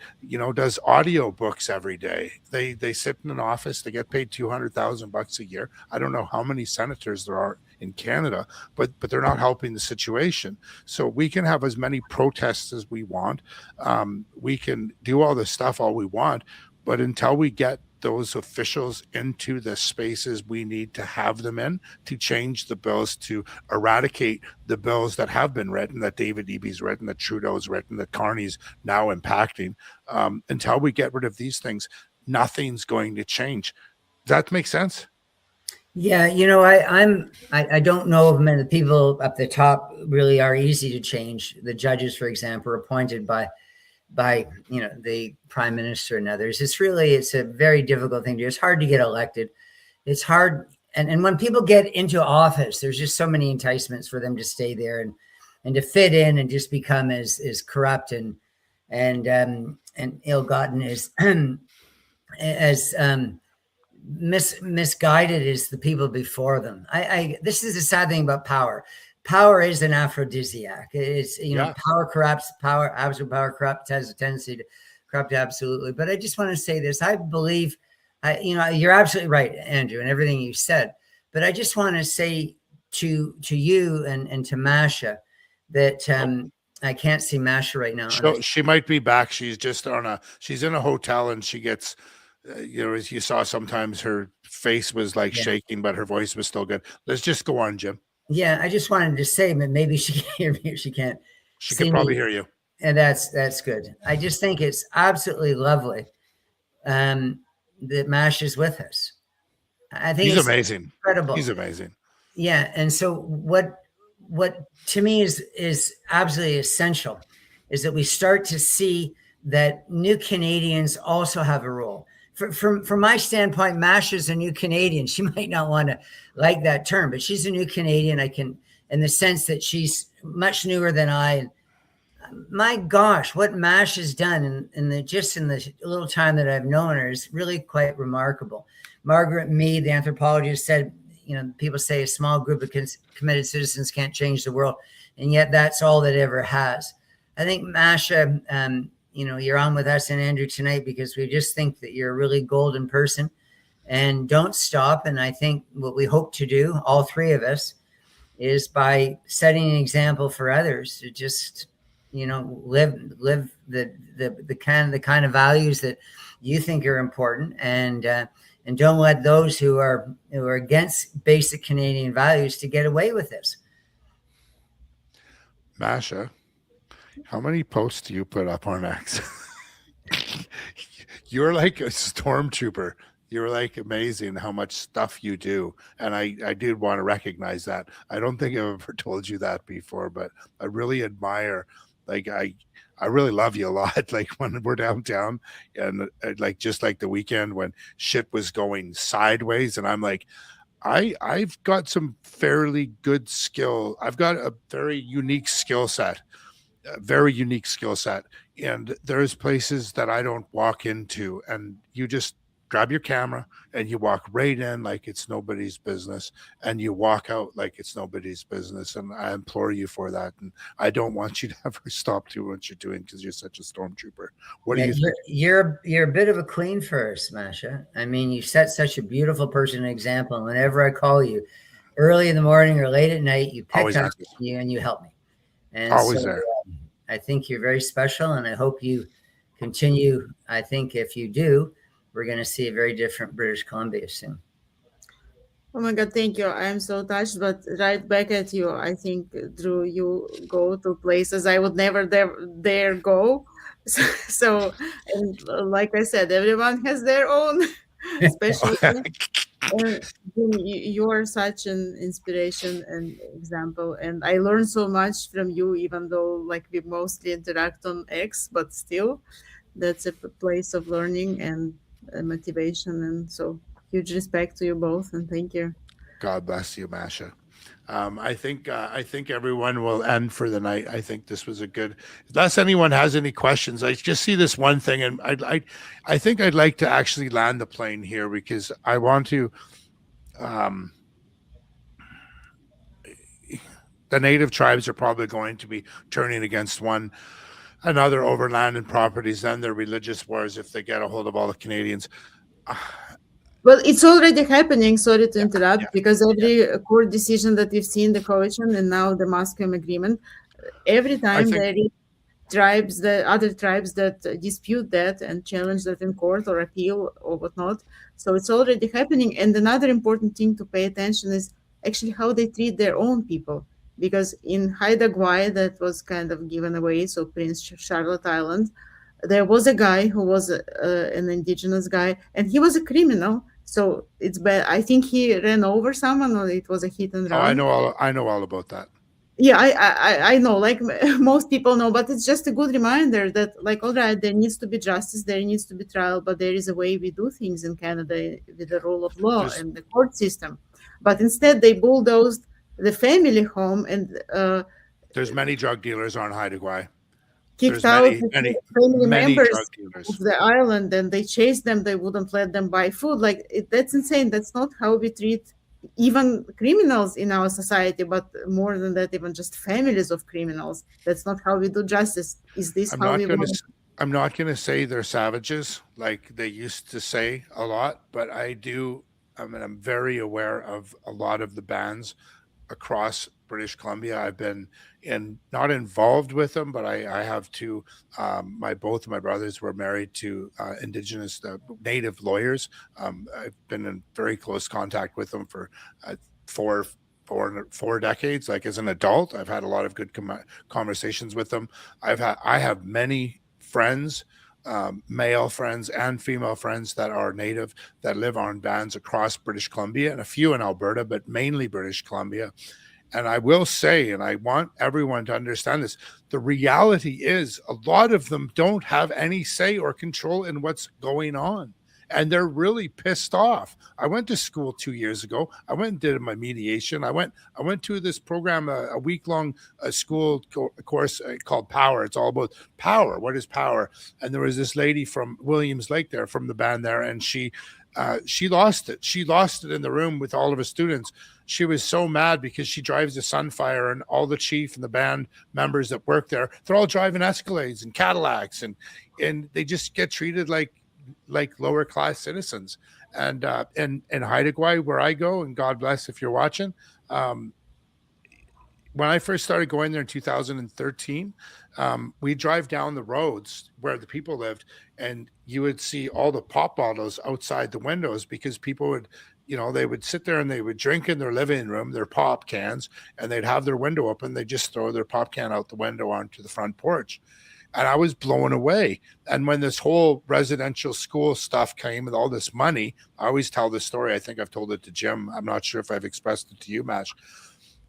does audio books every day. They sit in an office, they get paid $200,000 a year. I don't know how many senators there are in Canada, but they're not helping the situation. So we can have as many protests as we want. We can do all this stuff all we want, but until we get those officials into the spaces we need to have them in to change the bills, to eradicate the bills that have been written, that David Eby's written, that Trudeau's written, that Carney's now impacting, until we get rid of these things, nothing's going to change. Does that make sense? Yeah, I don't know if many of the people up the top really are easy to change. The judges, for example, are appointed by the prime minister and others. It's a very difficult thing to do. It's hard to get elected. It's hard. And when people get into office, there's just so many enticements for them to stay there and to fit in and just become as corrupt and ill-gotten as misguided as the people before them. This is the sad thing about power. Power is an aphrodisiac. It's, power corrupts. Absolute power corrupts, has a tendency to corrupt absolutely. But I just want to say this. I believe, you're absolutely right, Andrew, and everything you said. But I just want to say to you and to Masha that I can't see Masha right now. She might be back. She's just she's in a hotel, and she gets, as you saw, sometimes her face was like shaking, but her voice was still good. Let's just go on, Jim. Yeah, I just wanted to say that maybe she can hear me if she can't. She can probably hear you. And that's good. I just think it's absolutely lovely that Masha's with us. I think he's amazing. Incredible. He's amazing. Yeah. And so what to me is absolutely essential is that we start to see that new Canadians also have a role. From my standpoint, Masha's a new Canadian. She might not want to like that term, but she's a new Canadian. In the sense that she's much newer than I. My gosh, what Masha's done in the little time that I've known her is really quite remarkable. Margaret Mead, the anthropologist, said, people say a small group of committed citizens can't change the world, and yet that's all that ever has. I think Masha, you're on with us and Andrew tonight because we just think that you're a really golden person, and don't stop. And I think what we hope to do, all three of us, is by setting an example for others to just, live the kind of values that you think are important, and don't let those who are against basic Canadian values to get away with this. Masha, how many posts do you put up on X? You're like a stormtrooper. You're like amazing how much stuff you do. And I did want to recognize that. I don't think I've ever told you that before, but I really admire, like, I really love you a lot. Like when we're downtown and like, just like the weekend when shit was going sideways, and I'm like, I've got some fairly good skill. I've got a very unique skill set. And there's places that I don't walk into, and you just grab your camera and you walk right in like it's nobody's business, and you walk out like it's nobody's business. And I implore you for that. And I don't want you to ever stop doing what you're doing because you're such a stormtrooper. What do you think? You're a bit of a queen for us, Masha. I mean, you set such a beautiful person example. And whenever I call you, early in the morning or late at night, you pick Always up answers. you and you help me. And Always so there. I think you're very special, and I hope you continue. I think if you do, we're going to see a very different British Columbia soon. Oh my God, thank you. I am so touched, but right back at you. I think, Drew, you go to places I would never dare go. So, and like I said, everyone has their own special. You are such an inspiration and example, and I learned so much from you, even though like we mostly interact on X, but still, that's a place of learning and motivation, and so huge respect to you both, and thank you. God bless you, Masha. I think everyone will end for the night. I think this was a good. Unless anyone has any questions, I just see this one thing, and I think I'd like to actually land the plane here because I want to. The native tribes are probably going to be turning against one another over land and properties and their religious wars if they get a hold of all the Canadians. Well, it's already happening. Sorry to interrupt, yeah, because every court decision that we've seen, the coalition and now the Musqueam agreement, every time think- there is tribes, the other tribes that dispute that and challenge that in court or appeal or whatnot. So it's already happening. And another important thing to pay attention is actually how they treat their own people. Because in Haida Gwaii, that was kind of given away, so Prince Charlotte Island, there was a guy who was an indigenous guy, and he was a criminal. So it's bad. I think he ran over someone, or it was a hit and run. I know all about that. Yeah, I know, like most people know, but it's just a good reminder that, like, all right, there needs to be justice, there needs to be trial, but there is a way we do things in Canada with the rule of law and the court system. But instead, they bulldozed the family home, and there's many drug dealers on Haida Gwaii. Kicked out family members of the island, and they chased them. They wouldn't let them buy food. Like that's insane. That's not how we treat even criminals in our society, but more than that, even just families of criminals. That's not how we do justice. Is this how we want? I'm not going to say they're savages like they used to say a lot, but I'm very aware of a lot of the bans across British Columbia. I've been not involved with them, but I have two. Both of my brothers were married to Indigenous Native lawyers. I've been in very close contact with them for four decades. Like as an adult, I've had a lot of good conversations with them. I have many friends, male friends and female friends that are Native that live on bands across British Columbia and a few in Alberta, but mainly British Columbia. And I will say, and I want everyone to understand this, the reality is a lot of them don't have any say or control in what's going on. And they're really pissed off. I went to school 2 years ago. I went and did my mediation. I went to this program, a week-long school course called Power. It's all about power. What is power? And there was this lady from Williams Lake there, from the band there, and she lost it. She lost it in the room with all of her students. She was so mad because she drives a Sunfire, and all the chief and the band members that work there, they're all driving Escalades and Cadillacs, and they just get treated like lower class citizens. And in Haida Gwaii, where I go, and God bless if you're watching, when I first started going there in 2013, we drive down the roads where the people lived, and you would see all the pop bottles outside the windows because people would, they would sit there and they would drink in their living room, their pop cans, and they'd have their window open. They just throw their pop can out the window onto the front porch. And I was blown away. And when this whole residential school stuff came with all this money, I always tell this story. I think I've told it to Jim. I'm not sure if I've expressed it to you, Mash.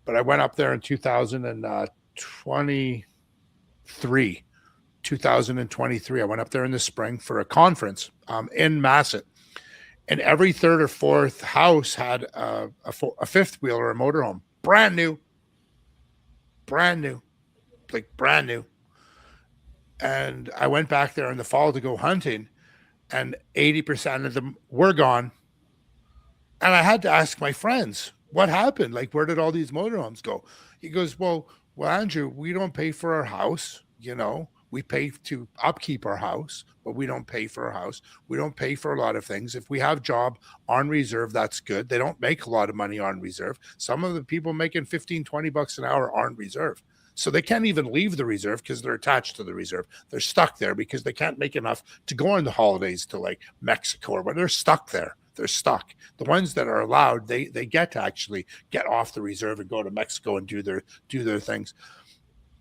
But I went up there in 2023. I went up there in the spring for a conference in Masset. And every third or fourth house had a fifth wheel or a motorhome. Brand new. And I went back there in the fall to go hunting, and 80% of them were gone. And I had to ask my friends, what happened? Like, where did all these motorhomes go? He goes, well, Andrew, we don't pay for our house. We We pay to upkeep our house, but we don't pay for our house. We don't pay for a lot of things. If we have job on reserve, that's good. They don't make a lot of money on reserve. Some of the people making 15, 20 bucks an hour are on reserve. So they can't even leave the reserve because they're attached to the reserve. They're stuck there because they can't make enough to go on the holidays to like Mexico or whatever. They're stuck there. They're stuck. The ones that are allowed, they get to actually get off the reserve and go to Mexico and do their things.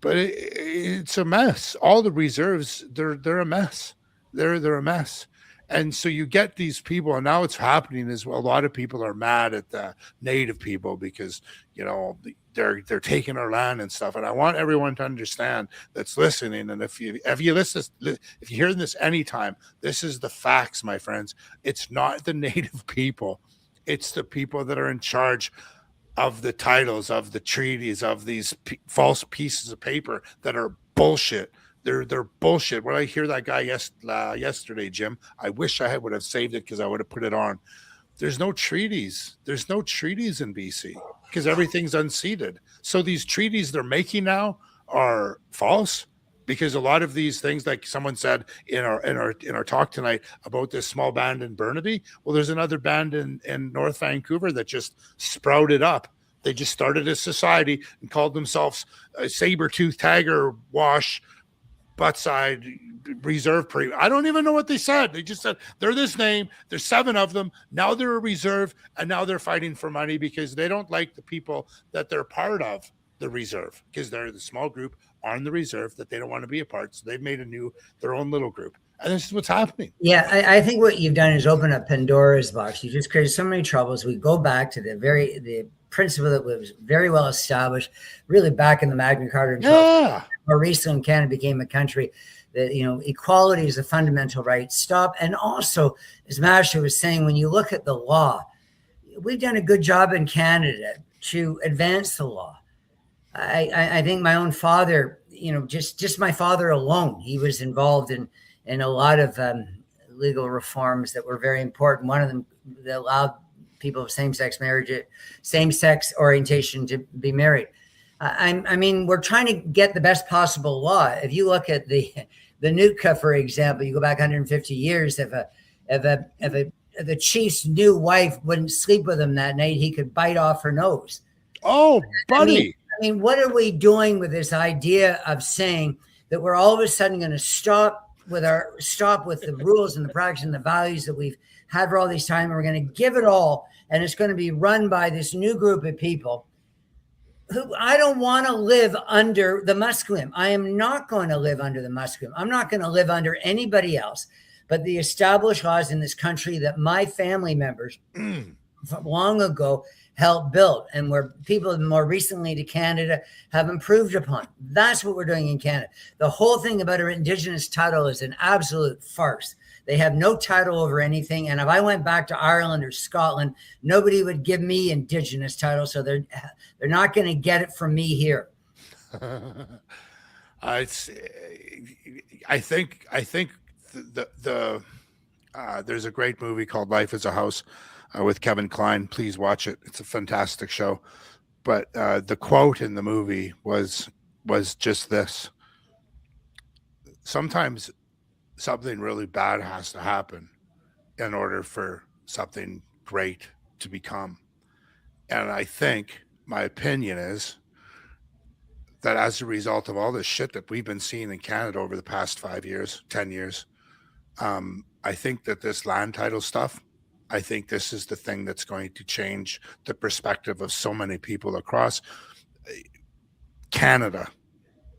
But it's a mess. All the reserves, they're a mess. They're a mess. And so you get these people, and now it's happening as well. A lot of people are mad at the native people because, you know, they're taking our land and stuff. And I want everyone to understand that's listening. And if you hear this anytime, this is the facts, my friends. It's not the native people. It's the people that are in charge of the titles, of the treaties, of these false pieces of paper that are bullshit. They're bullshit. When I hear that guy yesterday, Jim, I wish I would have saved it because I would have put it on. There's no treaties. There's no treaties in BC because everything's unceded. So these treaties they're making now are false because a lot of these things, like someone said in our talk tonight about this small band in Burnaby. Well, there's another band in North Vancouver that just sprouted up. They just started a society and called themselves Sabertooth Tiger Wash Buttside Reserve Premium. I don't even know what they said. They just said they're this name. There's 7 of them. Now they're a reserve, and now they're fighting for money because they don't like the people that they're part of the reserve because they're the small group on the reserve that they don't want to be a part. So they've made their own little group. And this is what's happening. Yeah, I think what you've done is open up Pandora's box. You just created so many troubles. We go back to the principle that was very well established, really back in the Magna Carta. Yeah. More recently, Canada became a country that, you know, equality is a fundamental right. Stop. And also, as Masha was saying, when you look at the law, we've done a good job in Canada to advance the law. I think my own father, you know, just my father alone, he was involved in a lot of legal reforms that were very important. One of them that allowed people of same-sex orientation to be married. I mean, we're trying to get the best possible law. If you look at the Nootka, for example, you go back 150 years. If the chief's new wife wouldn't sleep with him that night, he could bite off her nose. Oh, buddy. I mean, what are we doing with this idea of saying that we're all of a sudden going to stop with the rules and the practice and the values that we've had for all this time, and we're going to give it all, and it's going to be run by this new group of people who I don't want to live under the Musqueam. I am not going to live under the Musqueam. I'm not going to live under anybody else but the established laws in this country that my family members long ago helped build, and where people more recently to Canada have improved upon. That's what we're doing in Canada. The whole thing about our Indigenous title is an absolute farce. They have no title over anything. And if I went back to Ireland or Scotland, nobody would give me Indigenous title. So they're not going to get it from me here. I think there's a great movie called Life is a House with Kevin Kline. Please watch it. It's a fantastic show. But the quote in the movie was just this: sometimes something really bad has to happen in order for something great to become. And I think my opinion is that as a result of all this shit that we've been seeing in Canada over the past 5 years, 10 years, I think that this land title stuff, I think this is the thing that's going to change the perspective of so many people across Canada.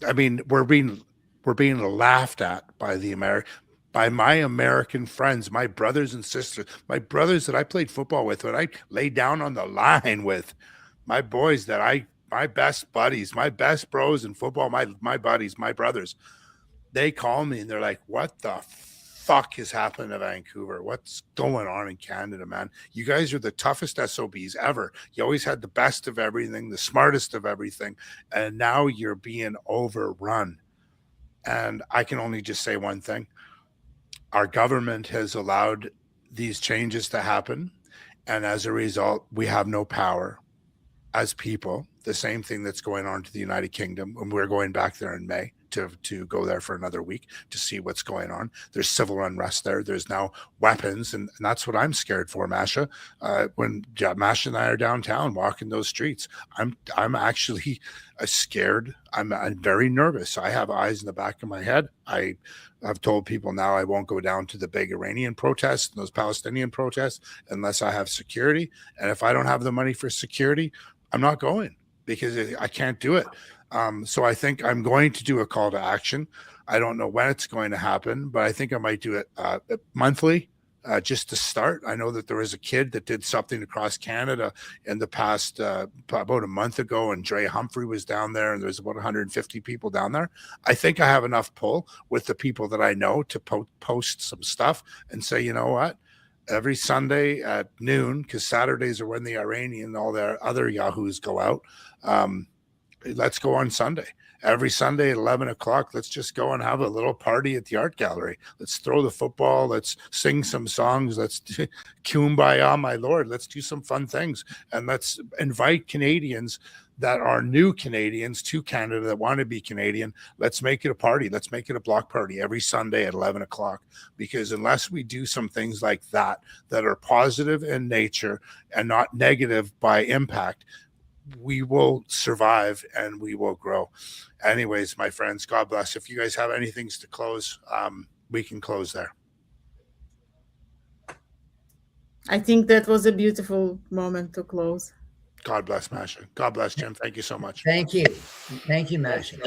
I mean, we're being laughed at by my American friends, my brothers and sisters, my brothers that I played football with, when I laid down on the line with, my boys my best buddies, my best bros in football, my buddies, my brothers. They call me and they're like, "What the fuck is happening to Vancouver? What's going on in Canada, man? You guys are the toughest SOBs ever. You always had the best of everything, the smartest of everything, and now you're being overrun." And I can only just say one thing. Our government has allowed these changes to happen, and as a result, we have no power as people. The same thing that's going on to the United Kingdom, and we're going back there in May to go there for another week to see what's going on. There's civil unrest there. There's now weapons, and that's what I'm scared for, Masha. When Masha and I are downtown walking those streets, I'm actually scared. I'm very nervous. I have eyes in the back of my head. I've told people now I won't go down to the big Iranian protests and those Palestinian protests unless I have security. And if I don't have the money for security, I'm not going because I can't do it. So I think I'm going to do a call to action. I don't know when it's going to happen, but I think I might do it monthly. Just to start. I know that there was a kid that did something across Canada in the past about a month ago, and Dre Humphrey was down there, and there's about 150 people down there. I think I have enough pull with the people that I know to post some stuff and say, you know what, every Sunday at noon, because Saturdays are when the Iranian and all their other yahoos go out. Let's go on Sunday. Every Sunday at 11 o'clock, let's just go and have a little party at the art gallery. Let's throw the football. Let's sing some songs. Let's kumbaya, my Lord. Let's do some fun things. And let's invite Canadians that are new Canadians to Canada that want to be Canadian. Let's make it a party. Let's make it a block party every Sunday at 11 o'clock. Because unless we do some things like that are positive in nature and not negative by impact, we will survive and we will grow. Anyways, my friends, God bless. If you guys have anything to close, we can close there. I think that was a beautiful moment to close. God bless, Masha. God bless, Jim. Thank you so much. Thank you. Thank you, Masha.